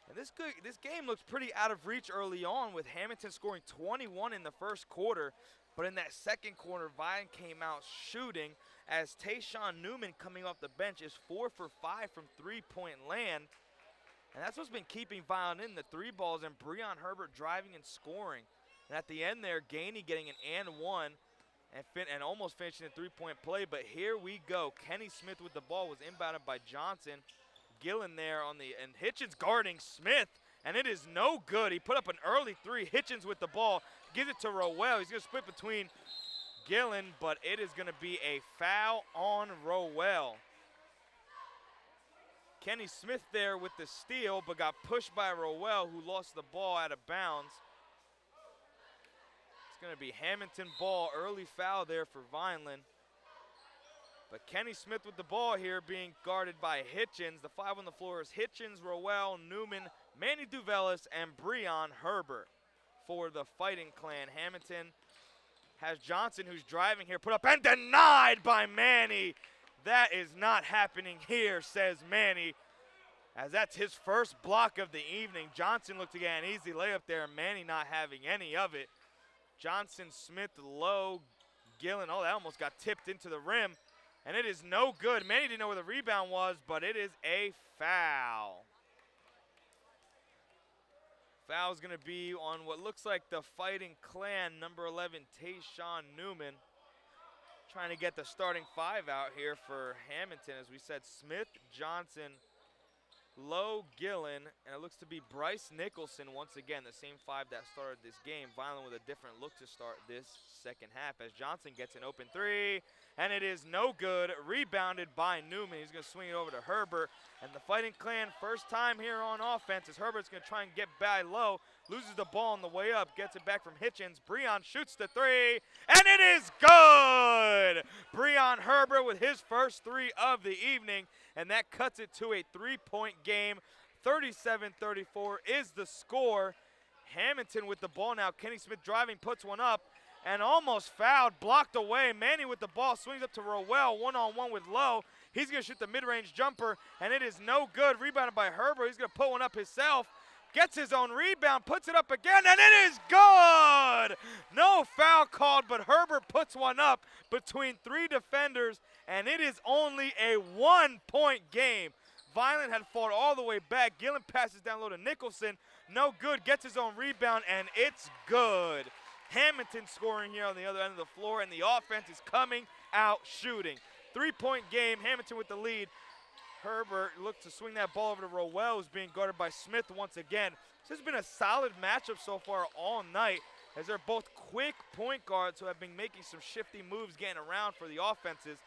And this game looks pretty out of reach early on, with Hammonton scoring 21 in the first quarter. But in that second quarter, Vine came out shooting as Tayshawn Newman, coming off the bench, is 4 for 5 from three-point land. And that's what's been keeping Vine in, the 3 balls, and Breon Herbert driving and scoring. And at the end there, Gainey getting an and one and almost finishing the 3-point play. But here we go. Kenny Smith with the ball was inbounded by Johnson. Gillen there and Hitchens guarding Smith, and it is no good. He put up an early 3. Hitchens with the ball, gives it to Rowell. He's going to split between Gillen, but it is going to be a foul on Rowell. Kenny Smith there with the steal, but got pushed by Rowell, who lost the ball out of bounds. It's going to be Hammonton ball, early foul there for Vineland. But Kenny Smith with the ball here, being guarded by Hitchens. The 5 on the floor is Hitchens, Rowell, Newman, Manny Duvelis, and Breon Herbert for the Fighting Clan. Hammonton has Johnson, who's driving here, put up and denied by Manny. That is not happening here, says Manny, as that's his first block of the evening. Johnson looked to get an easy layup there, Manny not having any of it. Johnson, Smith, low, Gillen, oh, that almost got tipped into the rim. And it is no good. Manny didn't know where the rebound was, but it is a foul. Foul is going to be on what looks like the Fighting Clan, number 11, Tayshawn Newman. Trying to get the starting 5 out here for Hammonton. As we said, Smith, Johnson, Lowe, Gillen, and it looks to be Bryce Nicholson once again, the same 5 that started this game. Vineland with a different look to start this second half as Johnson gets an open 3, and it is no good. Rebounded by Newman. He's going to swing it over to Herbert. And the Fighting Clan, first time here on offense, as Herbert's going to try and get by low. Loses the ball on the way up, gets it back from Hitchens. Breon shoots the 3, and it is good! Breon Herbert with his first 3 of the evening, and that cuts it to a 3-point game. 37-34 is the score. Hammonton with the ball now. Kenny Smith driving, puts one up, and almost fouled, blocked away. Manny with the ball, swings up to Rowell, one-on-one with Lowe. He's going to shoot the mid-range jumper, and it is no good. Rebounded by Herbert. He's going to put one up himself. Gets his own rebound, puts it up again, and it is good! No foul called, but Herbert puts one up between 3 defenders, and it is only a 1-point game. Vineland had fought all the way back. Gillen passes down low to Nicholson. No good, gets his own rebound, and it's good. Hammonton scoring here on the other end of the floor, and the offense is coming out shooting. 3-point game, Hammonton with the lead. Herbert looked to swing that ball over to Rowell, who's being guarded by Smith once again. This has been a solid matchup so far all night, as they're both quick point guards who have been making some shifty moves, getting around for the offenses.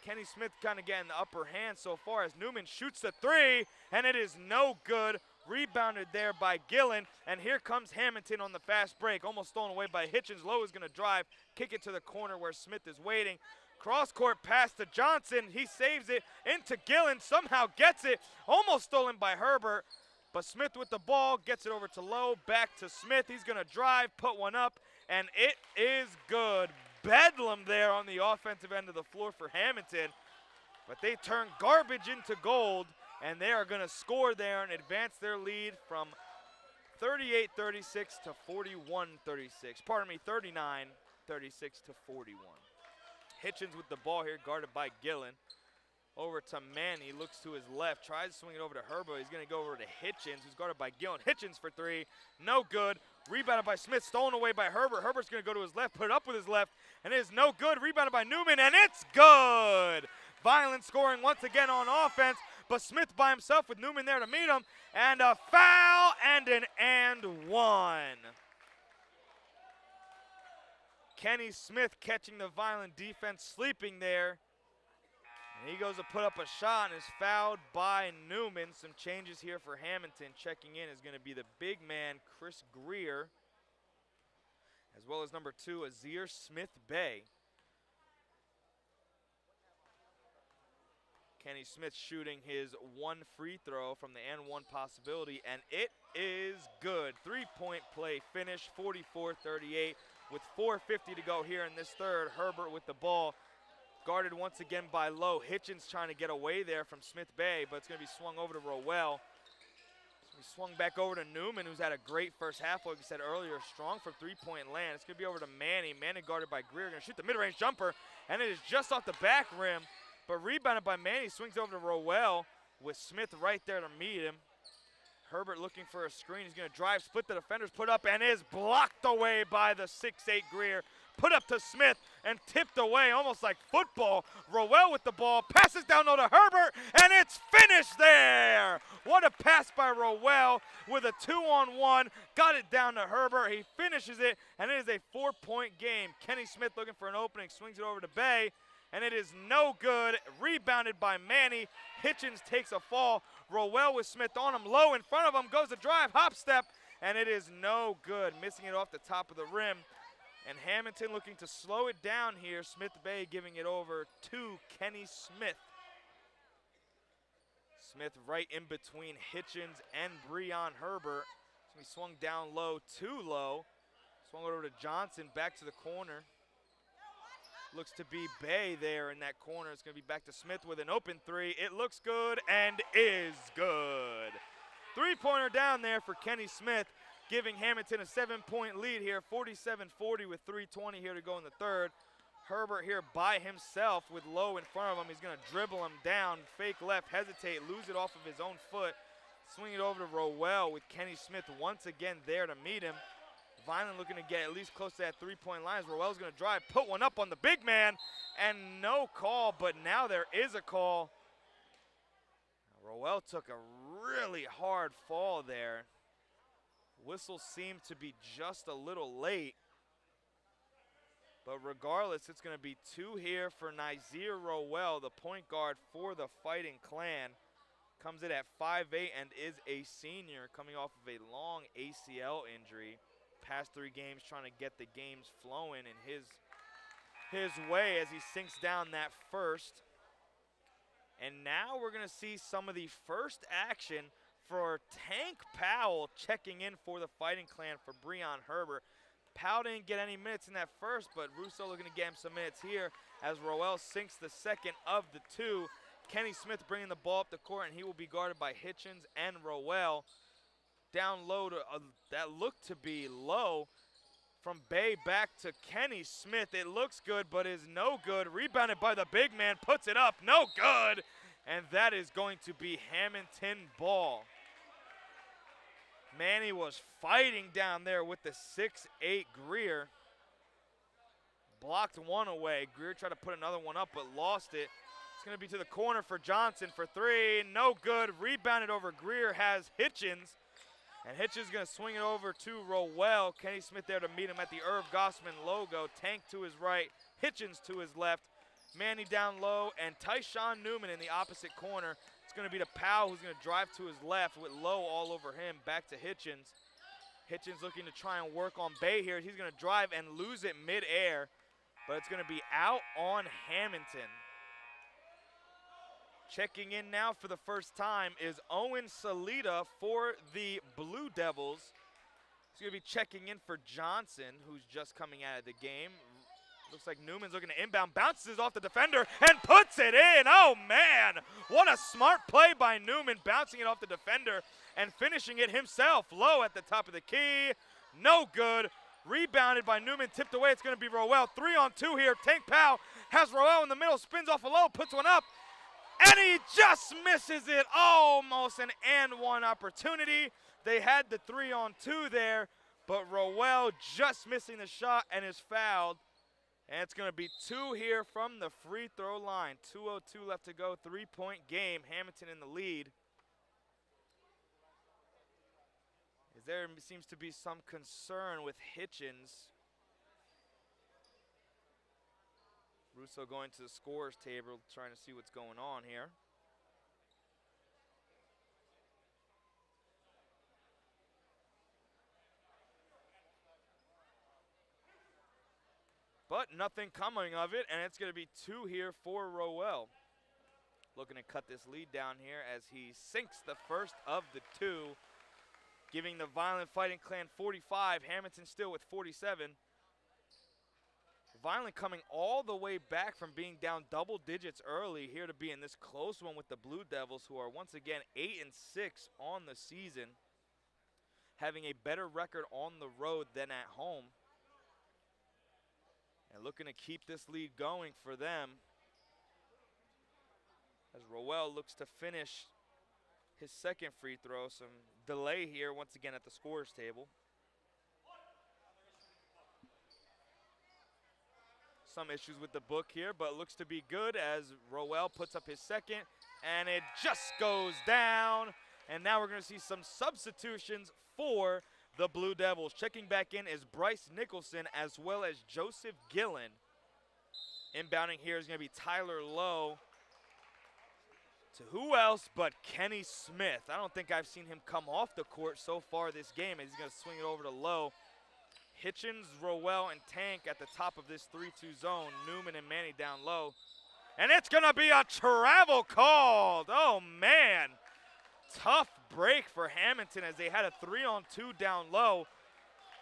Kenny Smith kind of getting the upper hand so far as Newman shoots the 3, and it is no good. Rebounded there by Gillen, and here comes Hammonton on the fast break. Almost stolen away by Hitchens. Lowe is going to drive, kick it to the corner where Smith is waiting. Cross-court pass to Johnson. He saves it into Gillen, somehow gets it. Almost stolen by Herbert, but Smith with the ball, gets it over to Lowe, back to Smith. He's going to drive, put one up, and it is good. Bedlam there on the offensive end of the floor for Hammonton, but they turn garbage into gold, and they are going to score there and advance their lead from 38-36 to 41-36. Pardon me, 39-36 to 41. Hitchens with the ball here, guarded by Gillen. Over to Manny, looks to his left, tries to swing it over to Herbert. He's going to go over to Hitchens, who's guarded by Gillen. Hitchens for 3, no good. Rebounded by Smith, stolen away by Herbert. Herbert's going to go to his left, put it up with his left, and it is no good. Rebounded by Newman, and it's good! Vineland scoring once again on offense, but Smith by himself with Newman there to meet him, and a foul and an and one. Kenny Smith catching the Vineland defense, sleeping there. And he goes to put up a shot and is fouled by Newman. Some changes here for Hammonton. Checking in is going to be the big man, Chris Greer, as well as number 2, Azir Smith-Bay. Kenny Smith shooting his one free throw from the and one possibility, and it is good. Three-point play finish, 44-38, with 4:50 to go here in this third. Herbert with the ball, guarded once again by Lowe. Hitchens trying to get away there from Smith Bay, but it's going to be swung over to Rowell. He swung back over to Newman, who's had a great first half, like we said earlier, strong from three-point land. It's going to be over to Manny. Manny guarded by Greer, going to shoot the mid-range jumper, and it is just off the back rim, but rebounded by Manny. Swings over to Rowell with Smith right there to meet him. Herbert looking for a screen. He's going to drive, split the defenders, put up, and is blocked away by the 6'8 Greer. Put up to Smith and tipped away almost like football. Rowell with the ball, passes down low to Herbert, and it's finished there. What a pass by Rowell with a 2-on-1. Got it down to Herbert. He finishes it, and it is a 4-point game. Kenny Smith looking for an opening, swings it over to Bay, and it is no good. Rebounded by Manny. Hitchens takes a fall. Rowell with Smith on him, low in front of him, goes to drive, hop step, and it is no good. Missing it off the top of the rim. And Hammonton looking to slow it down here. Smith Bay giving it over to Kenny Smith. Smith right in between Hitchens and Breon Herbert. So he swung down low, too low. Swung over to Johnson, back to the corner. Looks to be Bay there in that corner. It's going to be back to Smith with an open three. It looks good and is good. Three-pointer down there for Kenny Smith, giving Hammonton a 7-point lead here, 47-40 with 3:20 here to go in the third. Herbert here by himself with Lowe in front of him. He's going to dribble him down, fake left, hesitate, lose it off of his own foot. Swing it over to Rowell with Kenny Smith once again there to meet him. Vineland looking to get at least close to that three-point line. Rowell's going to drive, put one up on the big man, and no call, but now there is a call. Rowell took a really hard fall there. Whistle seemed to be just a little late. But regardless, it's going to be two here for Nazir Rowell, the point guard for the Fighting Clan. Comes in at 5'8" and is a senior, coming off of a long ACL injury. Past 3 games trying to get the games flowing in his way as he sinks down that first. And now we're going to see some of the first action for Tank Powell checking in for the Fighting Clan for Breon Herbert. Powell didn't get any minutes in that first, but Russo looking to get him some minutes here as Rowell sinks the second of the 2. Kenny Smith bringing the ball up the court, and he will be guarded by Hitchens and Rowell. Down low to that looked to be Low. From Bay back to Kenny Smith. It looks good, but is no good. Rebounded by the big man, puts it up, no good. And that is going to be Hammonton ball. Manny was fighting down there with the 6'8 Greer. Blocked one away. Greer tried to put another one up, but lost it. It's going to be to the corner for Johnson for 3. No good. Rebounded over Greer has Hitchens. And Hitchens going to swing it over to Rowell. Kenny Smith there to meet him at the Irv Gosman logo. Tank to his right. Hitchens to his left. Manny down low. And Tyshawn Newman in the opposite corner. It's going to be to Powell, who's going to drive to his left with Lowe all over him. Back to Hitchens. Hitchens looking to try and work on Bay here. He's going to drive and lose it midair. But it's going to be out on Hammonton. Checking in now for the first time is Owen Salita for the Blue Devils. He's going to be checking in for Johnson, who's just coming out of the game. Looks like Newman's looking to inbound, bounces off the defender, and puts it in. Oh, man. What a smart play by Newman, bouncing it off the defender and finishing it himself. Low at the top of the key. No good. Rebounded by Newman, tipped away. It's going to be Rowell. 3-on-2 here. Tank Powell has Rowell in the middle, spins off a Low, puts one up. And he just misses it. Almost an and-one opportunity. They had the 3-on-2 there, but Rowell just missing the shot and is fouled. And it's going to be 2 here from the free throw line. 2:02 left to go. 3-point game. Hammonton in the lead. There seems to be some concern with Hitchens. Russo going to the scorer's table, trying to see what's going on here. But nothing coming of it, and it's going to be 2 here for Rowell. looking to cut this lead down here as he sinks the first of the two, giving the Vineland Fighting Clan 45, Hammonton still with 47. Vineland coming all the way back from being down double digits early here to be in this close one with the Blue Devils, who are once again 8-6 on the season, having a better record on the road than at home. And looking to keep this lead going for them as Roel looks to finish his second free throw. Some delay here once again at the scorer's table. Some issues with the book here, but looks to be good as Roel puts up his second, and it just goes down. And now we're going to see some substitutions for the Blue Devils. Checking back in is Bryce Nicholson as well as Joseph Gillen. Inbounding here is going to be Tyler Lowe. To who else but Kenny Smith. I don't think I've seen him come off the court so far this game, as he's going to swing it over to Lowe. Hitchens, Roel, and Tank at the top of this 3-2 zone. Newman and Manny down low. And it's going to be a travel called. Oh, man. Tough break for Hammonton as they had a 3-on-2 down low,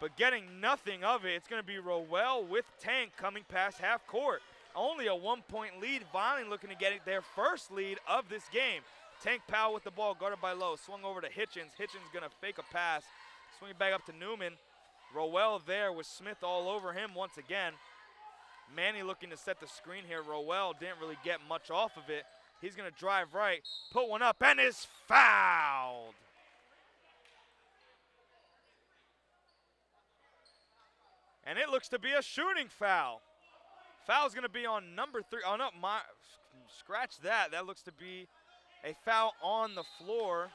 but getting nothing of it. It's going to be Roel with Tank coming past half court. Only a 1-point lead. Vineland looking to get it their first lead of this game. Tank Powell with the ball, guarded by Lowe. Swung over to Hitchens. Hitchens going to fake a pass. Swing it back up to Newman. Roel there with Smith all over him once again. Manny looking to set the screen here. Roel didn't really get much off of it. He's going to drive right, put one up, and is fouled. And it looks to be a shooting foul. Foul's going to be on number 3. Oh, no, scratch that. That looks to be a foul on the floor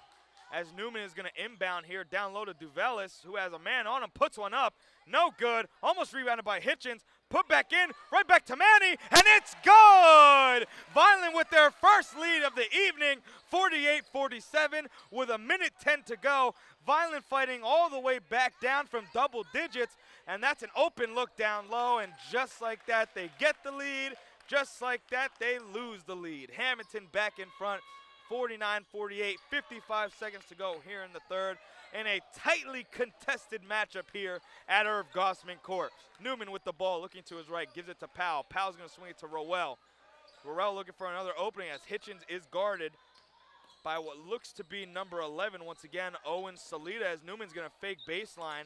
as Newman is going to inbound here down low to Duvelis, who has a man on him, puts one up. No good. Almost rebounded by Hitchens. Put back in, right back to Manny, and it's good! Vineland with their first lead of the evening, 48-47, with a minute 10 to go. Vineland fighting all the way back down from double digits, and that's an open look down low, and just like that, they get the lead. Just like that, they lose the lead. Hammonton back in front, 49-48, 55 seconds to go here in the third, in a tightly contested matchup here at Irv Gosman Court. Newman with the ball, looking to his right, gives it to Powell. Powell's going to swing it to Roel. Roel looking for another opening as Hitchens is guarded by what looks to be number 11 once again, Owen Salita, as Newman's going to fake baseline.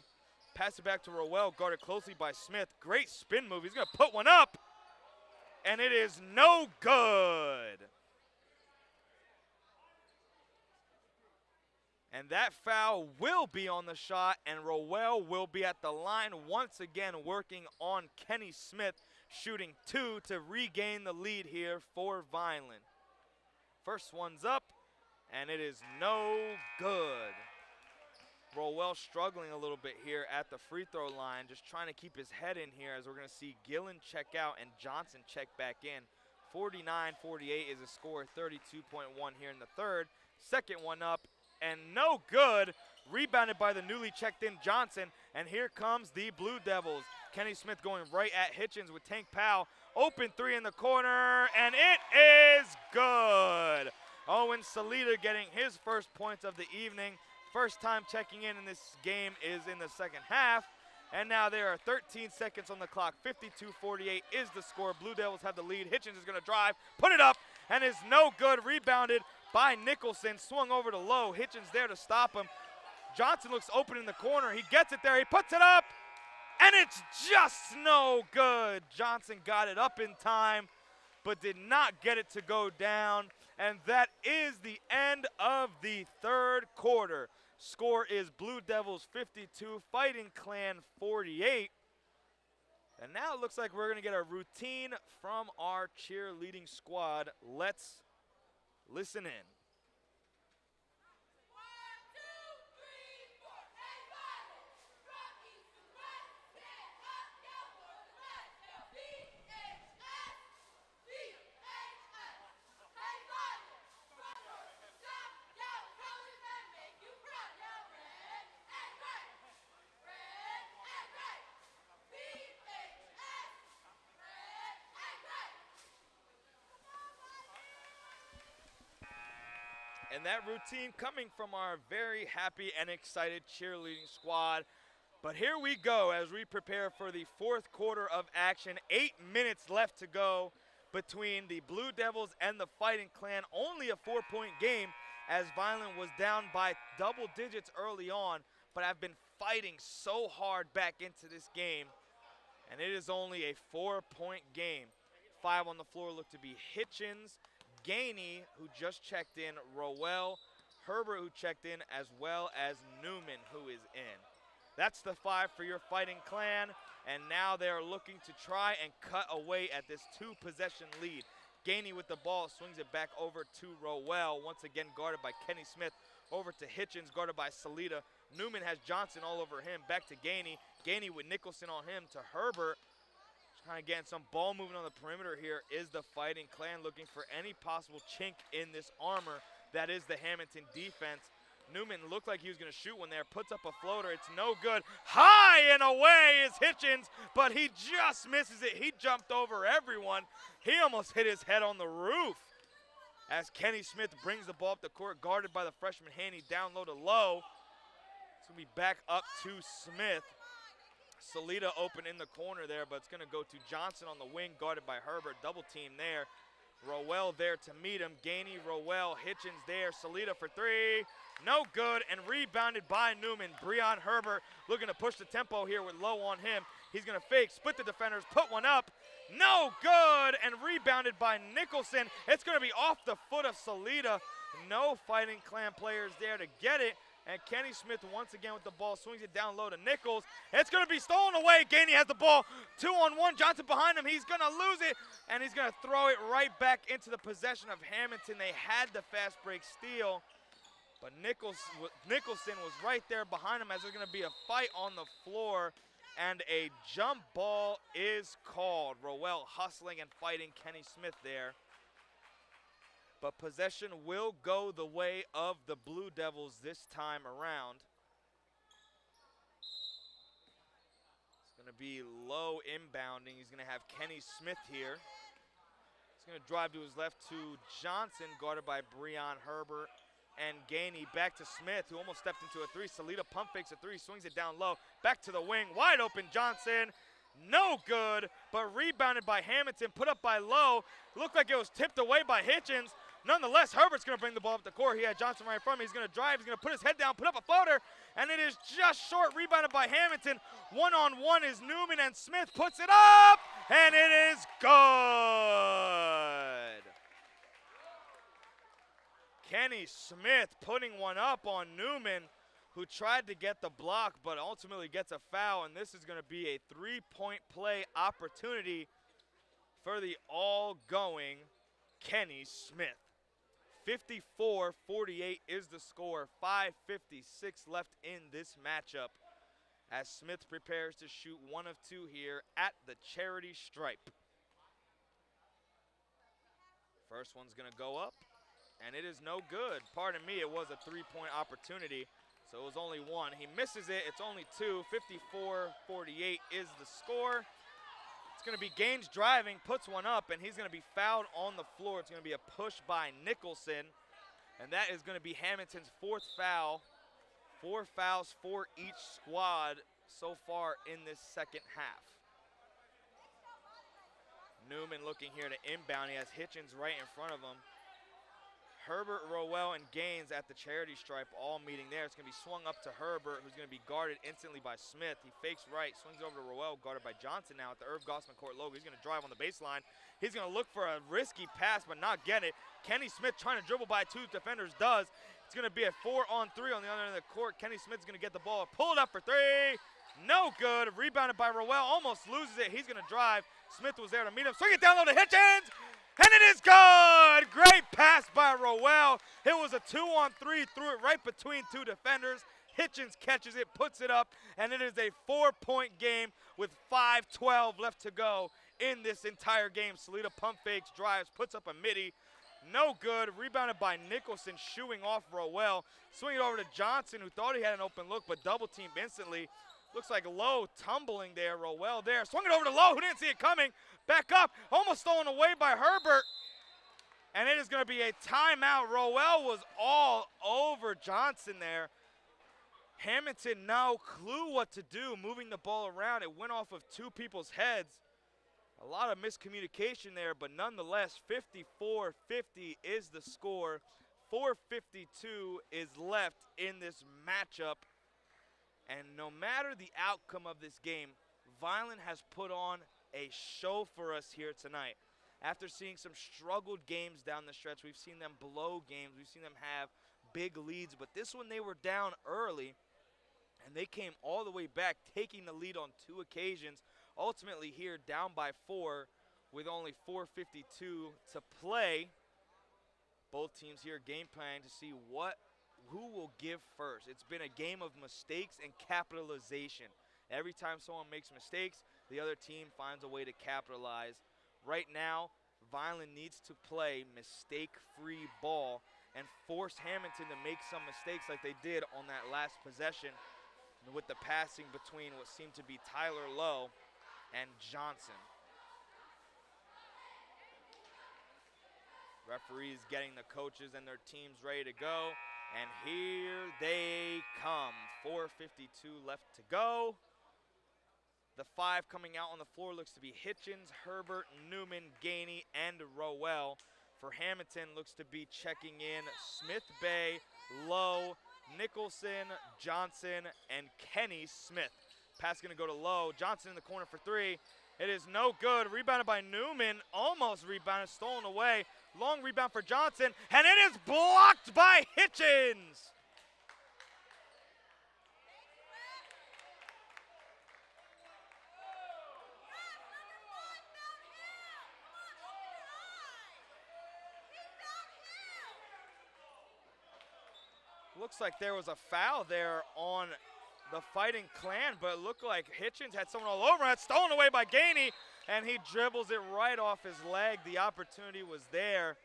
Pass it back to Roel, guarded closely by Smith. Great spin move. He's going to put one up, and it is no good. And that foul will be on the shot, and Roel will be at the line once again, working on Kenny Smith, shooting 2 to regain the lead here for Vineland. First one's up, and it is no good. Roel struggling a little bit here at the free throw line, just trying to keep his head in here, as we're going to see Gillen check out and Johnson check back in. 49-48 is the score, 32.1 here in the third. Second one up, and no good. Rebounded by the newly checked in Johnson, and here comes the Blue Devils. Kenny Smith going right at Hitchens with Tank Powell. Open 3 in the corner, and it is good. Owen Salita getting his first points of the evening. First time checking in this game is in the second half. And now there are 13 seconds on the clock. 52-48 is the score. Blue Devils have the lead. Hitchens is going to drive, put it up, and is no good. Rebounded by Nicholson. Swung over to Lowe. Hitchens there to stop him. Johnson looks open in the corner. He gets it there. He puts it up, and it's just no good. Johnson got it up in time, but did not get it to go down. And that is the end of the third quarter. Score is Blue Devils 52, Fighting Clan 48. And now it looks like we're going to get a routine from our cheerleading squad. Let's listen in. And that routine coming from our very happy and excited cheerleading squad. But here we go as we prepare for the fourth quarter of action. 8 minutes left to go between the Blue Devils and the Fighting Clan. Only a 4-point game as Vineland was down by double digits early on, but I've been fighting so hard back into this game, and it is only a 4-point game. 5 on the floor look to be Hitchens, Gainey, who just checked in, Rowell, Herbert, who checked in, as well as Newman, who is in. That's the 5 for your Fighting Clan, and now they are looking to try and cut away at this 2-possession lead. Gainey with the ball swings it back over to Rowell, once again guarded by Kenny Smith. Over to Hitchens, guarded by Salida. Newman has Johnson all over him. Back to Gainey. Gainey with Nicholson on him to Herbert. Trying to get some ball movement on the perimeter here is the Fighting Clan, looking for any possible chink in this armor that is the Hammonton defense. Newman looked like he was going to shoot one there, puts up a floater, it's no good. High and away is Hitchens, but he just misses it. He jumped over everyone. He almost hit his head on the roof as Kenny Smith brings the ball up the court, guarded by the freshman Haney, down low to low. It's going to be back up to Smith. Salida open in the corner there, but it's going to go to Johnson on the wing, guarded by Herbert. Double team there. Rowell there to meet him. Gainey, Rowell, Hitchens there. Salida for 3. No good, and rebounded by Newman. Breon Herbert looking to push the tempo here with Low on him. He's going to fake, split the defenders, put one up. No good, and rebounded by Nicholson. It's going to be off the foot of Salida. No Fighting Clan players there to get it. And Kenny Smith once again with the ball, swings it down low to Nichols. It's going to be stolen away. Gainey has the ball, 2-on-1. Johnson behind him. He's going to lose it, and he's going to throw it right back into the possession of Hammonton. They had the fast break steal, but Nicholson was right there behind him as there's going to be a fight on the floor, and a jump ball is called. Rowell hustling and fighting Kenny Smith there. But possession will go the way of the Blue Devils this time around. It's going to be Low inbounding. He's going to have Kenny Smith here. He's going to drive to his left to Johnson, guarded by Breon Herbert. And Gainey back to Smith, who almost stepped into a 3. Salida pump fakes a 3, swings it down low. Back to the wing, wide open Johnson. No good, but rebounded by Hammonton, put up by Low. Looked like it was tipped away by Hitchens. Nonetheless, Herbert's going to bring the ball up the court. He had Johnson right in front of him. He's going to drive. He's going to put his head down, put up a floater, and it is just short, rebounded by Hammonton. One-on-one is Newman, and Smith puts it up, and it is good. Kenny Smith putting one up on Newman, who tried to get the block, but ultimately gets a foul, and this is going to be a 3-point play opportunity for the all-going Kenny Smith. 54-48 is the score. 5:56 left in this matchup as Smith prepares to shoot 1 of 2 here at the charity stripe. First one's going to go up, and it is no good. Pardon me, it was a 3-point opportunity, so it was only 1. He misses it. It's only 2. 54-48 is the score. It's going to be Gaines driving, puts one up, and he's going to be fouled on the floor. It's going to be a push by Nicholson, and that is going to be Hammonton's 4th foul. 4 fouls for each squad so far in this second half. Newman looking here to inbound. He has Hitchens right in front of him. Herbert, Rowell, and Gaines at the charity stripe all meeting there. It's going to be swung up to Herbert, who's going to be guarded instantly by Smith. He fakes right, swings over to Rowell, guarded by Johnson now at the Gosman court logo. He's going to drive on the baseline. He's going to look for a risky pass but not get it. Kenny Smith trying to dribble by 2 defenders does. It's going to be a 4-on-3 on the other end of the court. Kenny Smith's going to get the ball. Pulled up for 3. No good. Rebounded by Rowell. Almost loses it. He's going to drive. Smith was there to meet him. Swing it down low to Hitchens. And it is good! Great pass by Rowell. It was a 2-on-3, threw it right between 2 defenders. Hitchens catches it, puts it up, and it is a 4-point game with 5:12 left to go in this entire game. Salida pump fakes, drives, puts up a midi. No good. Rebounded by Nicholson, shooing off Rowell. Swing it over to Johnson, who thought he had an open look, but double-teamed instantly. Looks like Low tumbling there. Rowell there. Swung it over to Low, who didn't see it coming. Back up. Almost stolen away by Herbert. And it is going to be a timeout. Roel was all over Johnson there. Hammonton no clue what to do, moving the ball around. It went off of two people's heads. A lot of miscommunication there, but nonetheless, 54-50 is the score. 4:52 is left in this matchup. And no matter the outcome of this game, Vineland has put on a show for us here tonight. After seeing some struggled games down the stretch, we've seen them blow games, we've seen them have big leads, but this one they were down early, and they came all the way back, taking the lead on two occasions, ultimately here down by 4 with only 4:52 to play. Both teams here game planning to see who will give first. It's been a game of mistakes and capitalization. Every time someone makes mistakes, the other team finds a way to capitalize. Right now, Vineland needs to play mistake-free ball and force Hammonton to make some mistakes like they did on that last possession with the passing between what seemed to be Tyler Lowe and Johnson. Referees getting the coaches and their teams ready to go, and here they come. 4:52 left to go. The 5 coming out on the floor looks to be Hitchens, Herbert, Newman, Gainey, and Roel. For Hammonton looks to be checking in Smith Bay, Lowe, Nicholson, Johnson, and Kenny Smith. Pass going to go to Lowe. Johnson in the corner for 3. It is no good. Rebounded by Newman. Almost rebounded, stolen away. Long rebound for Johnson, and it is blocked by Hitchens. Looks like there was a foul there on the Fighting Clan, but it looked like Hitchens had someone all over. That's stolen away by Gainey, and he dribbles it right off his leg. The opportunity was there,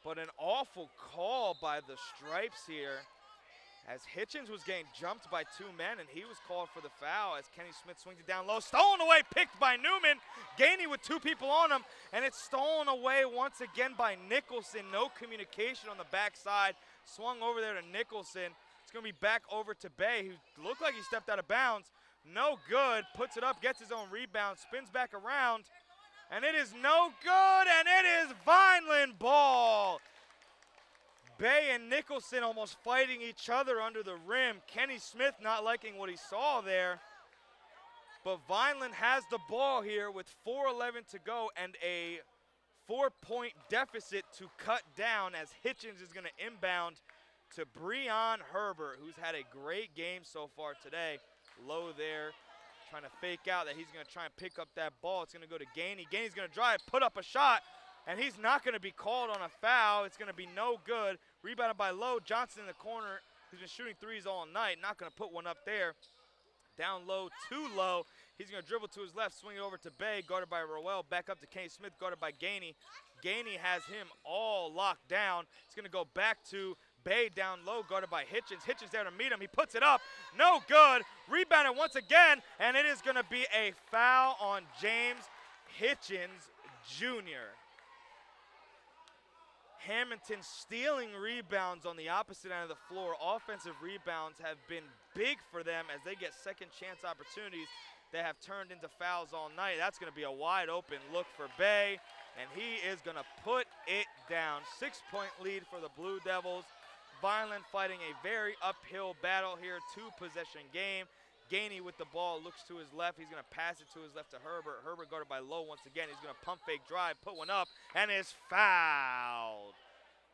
but an awful call by the Stripes here, as Hitchens was getting jumped by 2 men, and he was called for the foul as Kenny Smith swings it down low. Stolen away, picked by Newman. Gainey with 2 people on him, and it's stolen away once again by Nicholson. No communication on the backside. Swung over there to Nicholson. It's going to be back over to Bay, who looked like he stepped out of bounds. No good. Puts it up, gets his own rebound, spins back around, and it is no good, and it is Vineland ball. Bay and Nicholson almost fighting each other under the rim. Kenny Smith not liking what he saw there. But Vineland has the ball here with 4:11 to go and a 4-point deficit to cut down, as Hitchens is going to inbound to Breon Herbert, who's had a great game so far today. Low there, trying to fake out that he's going to try and pick up that ball. It's going to go to Gainey. Gainey's going to drive, put up a shot, and he's not going to be called on a foul. It's going to be no good. Rebounded by Lowe. Johnson in the corner, who's been shooting threes all night. Not going to put one up there. Down low, too low. He's going to dribble to his left, swing it over to Bay, guarded by Roel. Back up to Kenny Smith, guarded by Gainey. Gainey has him all locked down. It's going to go back to Bay down low, guarded by Hitchens. Hitchens there to meet him. He puts it up. No good. Rebounded once again, and it is going to be a foul on James Hitchens Jr. Hammonton stealing rebounds on the opposite end of the floor. Offensive rebounds have been big for them as they get second chance opportunities that have turned into fouls all night. That's going to be a wide open look for Bay, and he is going to put it down. 6-point lead for the Blue Devils. Vineland fighting a very uphill battle here, 2-possession game. Gainey with the ball, looks to his left. He's going to pass it to his left to Herbert. Herbert guarded by Lowe once again. He's going to pump fake drive, put one up, and is fouled.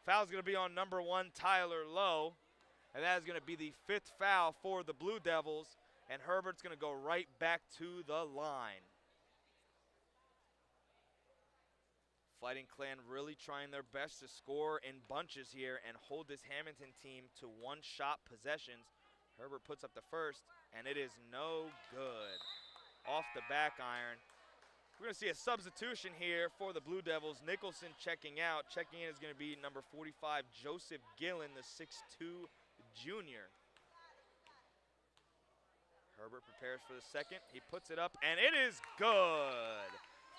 Foul's going to be on number 1, Tyler Lowe, and that is going to be the 5th foul for the Blue Devils, and Herbert's going to go right back to the line. Fighting Clan really trying their best to score in bunches here and hold this Hammonton team to 1-shot possessions. Herbert puts up the first, and it is no good. Off the back iron. We're going to see a substitution here for the Blue Devils. Nicholson checking out. Checking in is going to be number 45, Joseph Gillen, the 6'2 junior. Herbert prepares for the second. He puts it up, and it is good.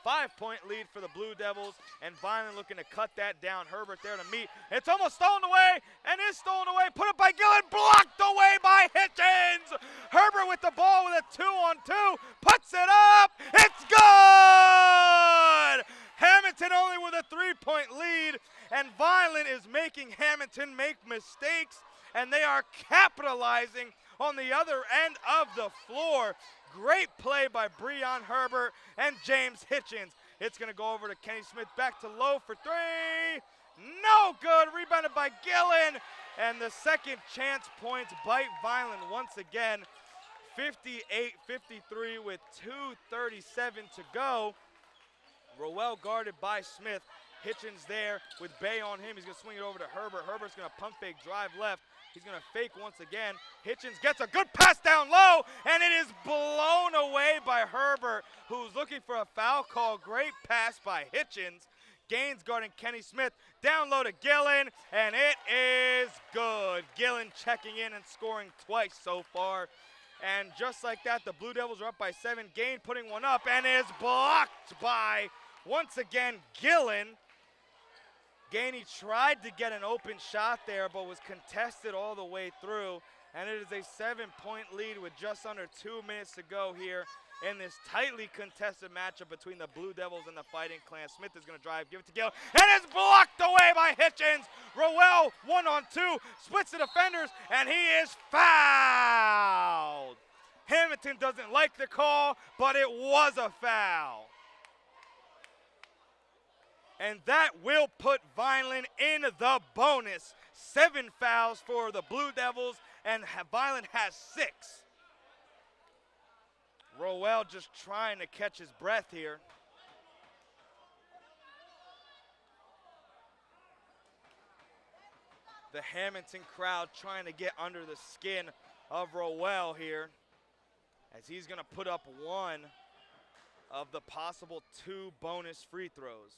5-point lead for the Blue Devils, and Vineland looking to cut that down. Herbert there to meet. It's almost stolen away, and is stolen away. Put up by Gillen, blocked away by Hitchens. Herbert with the ball with a 2-on-2, puts it up. It's good! Hammonton only with a 3-point lead, and Vineland is making Hammonton make mistakes, and they are capitalizing on the other end of the floor. Great play by Breon Herbert and James Hitchens. It's going to go over to Kenny Smith, back to Lowe for three. No good, rebounded by Gillen, and the second chance points bite Vineland once again. 58-53 with 2:37 to go. Rowell guarded by Smith. Hitchens there with Bay on him. He's going to swing it over to Herbert. Herbert's going to pump fake, drive left. He's going to fake once again. Hitchens gets a good pass down low, and it is blown away by Herbert, who's looking for a foul call. Great pass by Hitchens. Gaines guarding Kenny Smith. Down low to Gillen, and it is good. Gillen checking in and scoring twice so far. And just like that, the Blue Devils are up by 7. Gain putting one up, and is blocked by, once again, Gillen. Gainey tried to get an open shot there, but was contested all the way through. And it is a 7-point lead with just under 2 minutes to go here in this tightly contested matchup between the Blue Devils and the Fighting Clan. Smith is going to drive, give it to Gillen, and it's blocked away by Hitchens. Rowell 1-on-2, splits the defenders, and he is fouled. Hammonton doesn't like the call, but it was a foul. And that will put Vineland in the bonus. 7 fouls for the Blue Devils, and Vineland has 6. Rowell just trying to catch his breath here. The Hammonton crowd trying to get under the skin of Rowell here, as he's going to put up one of the possible 2 bonus free throws.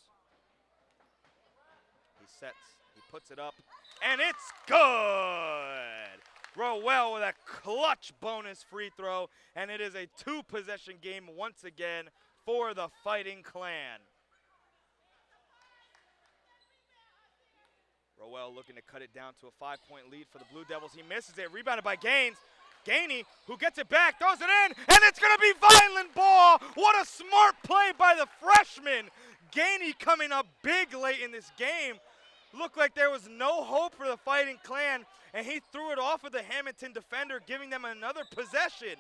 He sets, he puts it up, and it's good! Rowell with a clutch bonus free throw, and it is a 2-possession game once again for the Fighting Clan. Rowell looking to cut it down to a 5-point lead for the Blue Devils. He misses it, rebounded by Gaines. Gainey, who gets it back, throws it in, and it's going to be Vineland ball. What a smart play by the freshman. Gainey coming up big late in this game. Looked like there was no hope for the Fighting Clan, and he threw it off of the Hammonton defender, giving them another possession.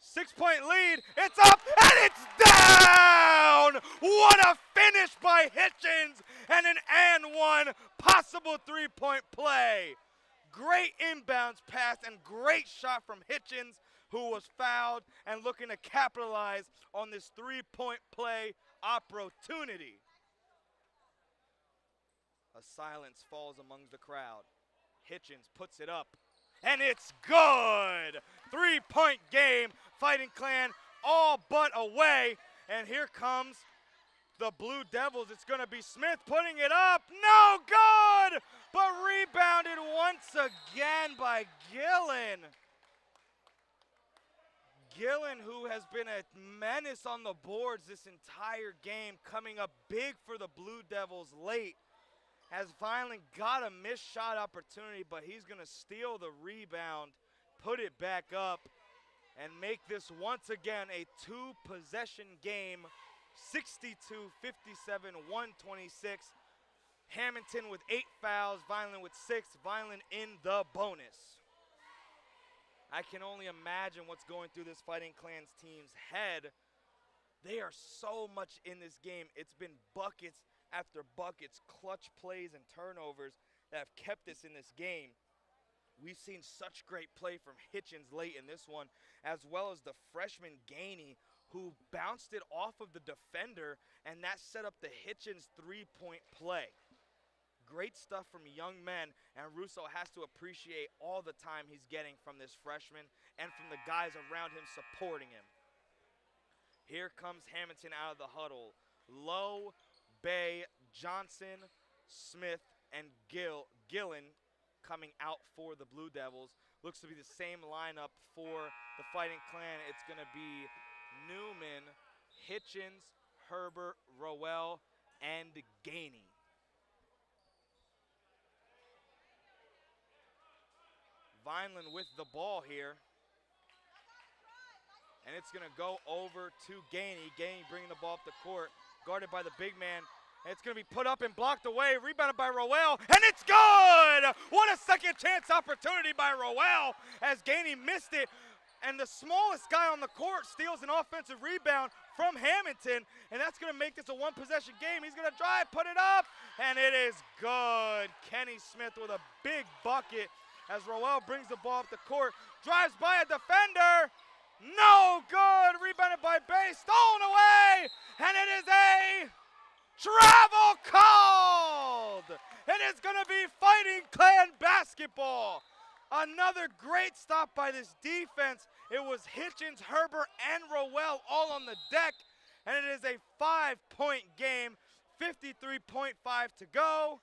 6-point lead, it's up, and it's down! What a finish by Hitchens, and an and one possible 3-point play. Great inbounds pass and great shot from Hitchens, who was fouled and looking to capitalize on this 3-point play opportunity. A silence falls among the crowd. Hitchens puts it up, and it's good! 3-point game, Fighting Clan all but away, and here comes the Blue Devils. It's going to be Smith putting it up, no good! But rebounded once again by Gillen. Gillen, who has been a menace on the boards this entire game, coming up big for the Blue Devils late, has finally got a missed shot opportunity, but he's going to steal the rebound, put it back up, and make this once again a 2-possession game, 62-57, 126. Hammonton with 8 fouls, Vineland with 6, Vineland in the bonus. I can only imagine what's going through this Fighting Clan's team's head. They are so much in this game. It's been buckets after buckets, clutch plays and turnovers that have kept us in this game. We've seen such great play from Hitchens late in this one, as well as the freshman Gainey, who bounced it off of the defender, and that set up the Hitchens 3-point play. Great stuff from young men, and Russo has to appreciate all the time he's getting from this freshman and from the guys around him supporting him. Here comes Hammonton out of the huddle. Lowe, Bay, Johnson, Smith, and Gillen coming out for the Blue Devils. Looks to be the same lineup for the Fighting Clan. It's going to be Newman, Hitchens, Herbert, Rowell, and Gainey. Vineland with the ball here. And it's going to go over to Gainey. Gainey bringing the ball up the court, guarded by the big man. And it's going to be put up and blocked away, rebounded by Rowell, and it's good! What a second chance opportunity by Rowell as Gainey missed it. And the smallest guy on the court steals an offensive rebound from Hammonton, and that's going to make this a one-possession game. He's going to drive, put it up, and it is good. Kenny Smith with a big bucket as Rowell brings the ball up the court, drives by a defender. No good, rebounded by Bay, stolen away, and it is a travel called. It is going to be Fighting Clan basketball. Another great stop by this defense. It was Hitchens, Herbert, and Rowell all on the deck, and it is a 5-point game, 53.5 to go,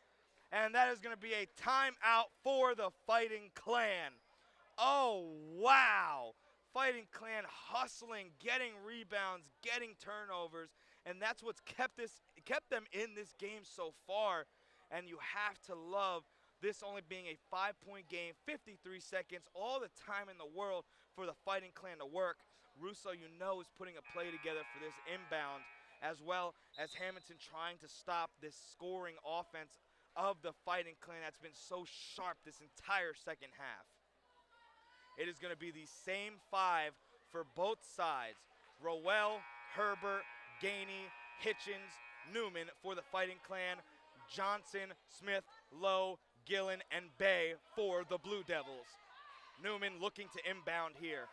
and that is going to be a timeout for the Fighting Clan. Oh, wow. Fighting Clan hustling, getting rebounds, getting turnovers, and that's what's kept them in this game so far. And you have to love this only being a 5-point game, 53 seconds, all the time in the world for the Fighting Clan to work. Russo, you know, is putting a play together for this inbound, as well as Hammonton trying to stop this scoring offense of the Fighting Clan that's been so sharp this entire second half. It is going to be the same 5 for both sides. Rowell, Herbert, Gainey, Hitchens, Newman for the Fighting Clan, Johnson, Smith, Lowe, Gillen, and Bay for the Blue Devils. Newman looking to inbound here.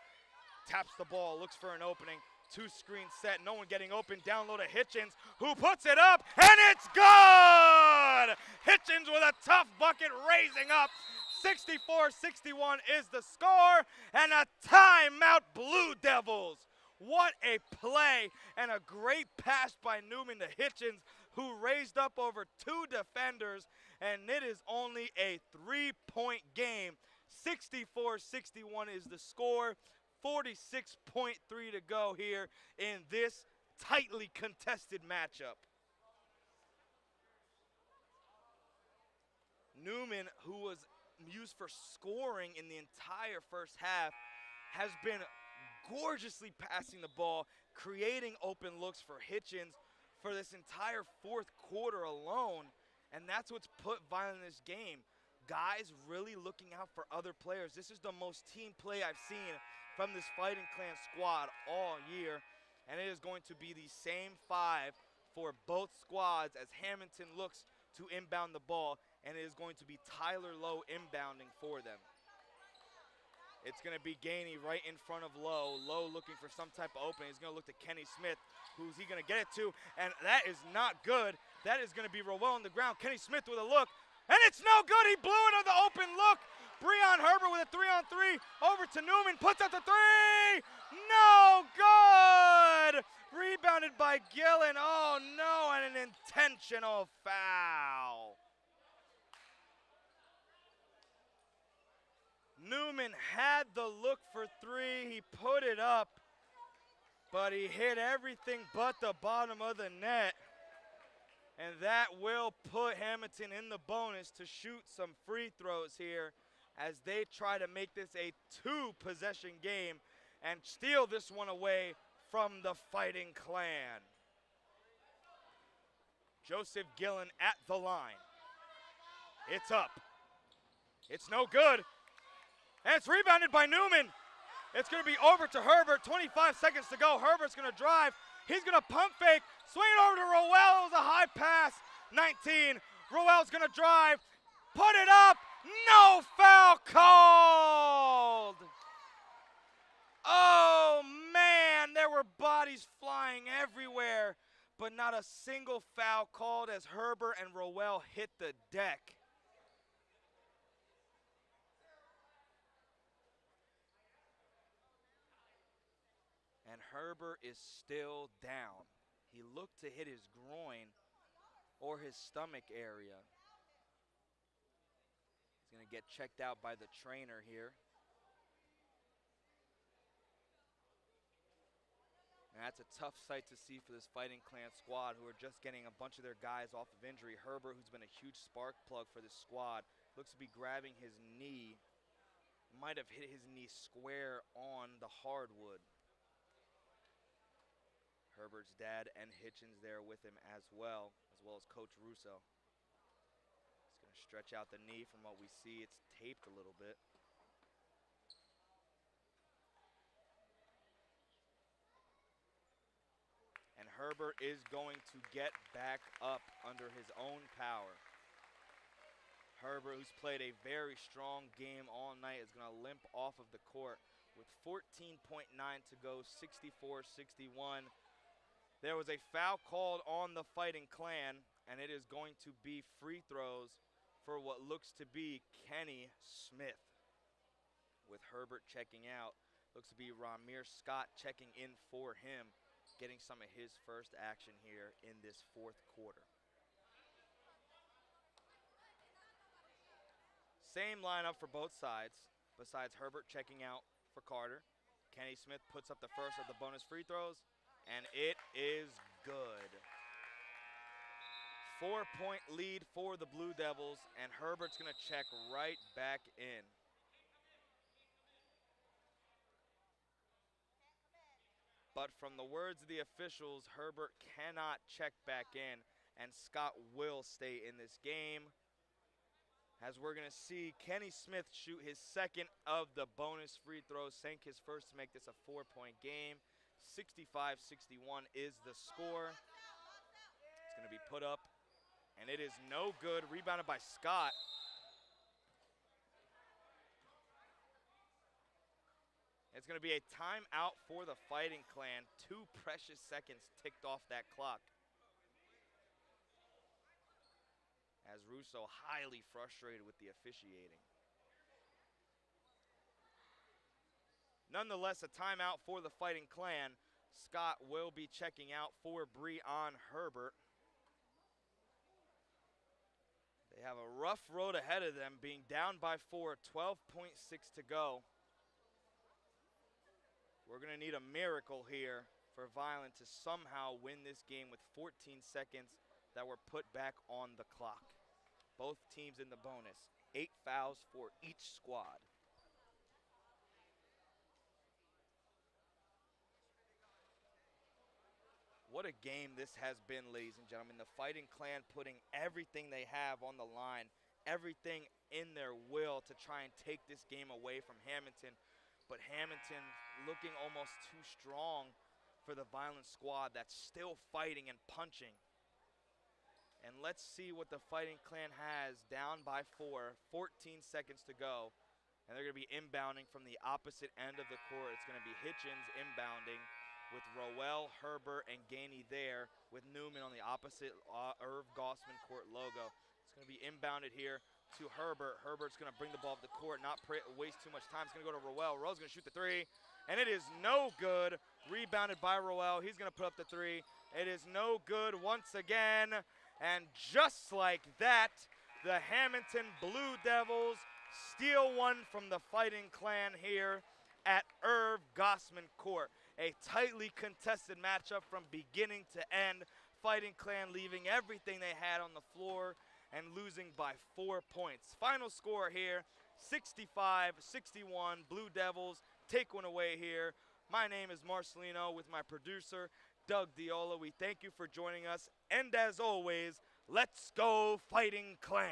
Taps the ball, looks for an opening. 2-screen set, no one getting open. Down low to Hitchens, who puts it up, and it's good! Hitchens with a tough bucket, raising up. 64-61 is the score, and a timeout, Blue Devils. What a play, and a great pass by Newman to Hitchens, who raised up over 2 defenders, and it is only a 3-point game. 64-61 is the score, 46.3 to go here in this tightly contested matchup. Newman, who was used for scoring in the entire first half, has been gorgeously passing the ball, creating open looks for Hitchens for this entire fourth quarter alone, and that's what's put Vineland in this game. Guys really looking out for other players. This is the most team play I've seen from this Fighting Clan squad all year, and it is going to be the same 5 for both squads as Hammonton looks to inbound the ball, and it is going to be Tyler Lowe inbounding for them. It's going to be Gainey right in front of Lowe. Lowe looking for some type of opening. He's going to look to Kenny Smith. Who's he going to get it to? And that is not good. That is going to be Rowell on the ground. Kenny Smith with a look. And it's no good. He blew it on the open look. Breon Herbert with a 3-on-3. Over to Newman. Puts up the 3. No good. Rebounded by Gillen. Oh, no. And an intentional foul. Newman had the look for 3. He put it up, but he hit everything but the bottom of the net. And that will put Hammonton in the bonus to shoot some free throws here as they try to make this a 2-possession game and steal this one away from the Fighting Clan. Joseph Gillen at the line. It's up. It's no good. And it's rebounded by Newman. It's going to be over to Herbert. 25 seconds to go. Herbert's going to drive. He's going to pump fake. Swing it over to Rowell. It was a high pass. 19. Rowell's going to drive. Put it up. No foul called. Oh, man. There were bodies flying everywhere, but not a single foul called as Herbert and Rowell hit the deck. And Herbert is still down. He looked to hit his groin or his stomach area. He's going to get checked out by the trainer here. And that's a tough sight to see for this Fighting Clan squad, who are just getting a bunch of their guys off of injury. Herbert, who's been a huge spark plug for this squad, looks to be grabbing his knee. Might have hit his knee square on the hardwood. Herbert's dad and Hitchens there with him as well as Coach Russo. He's going to stretch out the knee. From what we see, it's taped a little bit. And Herbert is going to get back up under his own power. Herbert, who's played a very strong game all night, is going to limp off of the court with 14.9 to go, 64-61. There was a foul called on the Fighting Clan, and it is going to be free throws for what looks to be Kenny Smith. With Herbert checking out, looks to be Ramir Scott checking in for him, getting some of his first action here in this fourth quarter. Same lineup for both sides, besides Herbert checking out for Carter. Kenny Smith puts up the first of the bonus free throws, and it is good. 4-point lead for the Blue Devils, and Herbert's gonna check right back in. But from the words of the officials, Herbert cannot check back in, and Scott will stay in this game. As we're gonna see Kenny Smith shoot his second of the bonus free throws, sank his first to make this a 4-point game. 65-61 is the score. It's gonna be put up, and it is no good. Rebounded by Scott. It's gonna be a timeout for the Fighting Clan. 2 precious seconds ticked off that clock. As Russo highly frustrated with the officiating. Nonetheless, a timeout for the Fighting Clan. Scott will be checking out for Breon Herbert. They have a rough road ahead of them, being down by 4, 12.6 to go. We're gonna need a miracle here for Vineland to somehow win this game with 14 seconds that were put back on the clock. Both teams in the bonus. 8 fouls for each squad. What a game this has been, ladies and gentlemen. The Fighting Clan putting everything they have on the line, everything in their will to try and take this game away from Hammonton. But Hammonton looking almost too strong for the Vineland squad that's still fighting and punching. And let's see what the Fighting Clan has, down by 4, 14 seconds to go. And they're gonna be inbounding from the opposite end of the court. It's gonna be Hitchens inbounding with Rowell, Herbert, and Gainey there, with Newman on the opposite Irv Gosman court logo. It's gonna be inbounded here to Herbert. Herbert's gonna bring the ball up the court, not waste too much time. It's gonna go to Rowell. Rowell's gonna shoot the 3, and it is no good. Rebounded by Rowell. He's gonna put up the 3. It is no good once again. And just like that, the Hammonton Blue Devils steal one from the Fighting Clan here at Irv Gosman Court. A tightly contested matchup from beginning to end. Fighting Clan leaving everything they had on the floor and losing by 4 points. Final score here, 65-61. Blue Devils take one away here. My name is Marcelino with my producer, Doug Diola. We thank you for joining us. And as always, let's go Fighting Clan.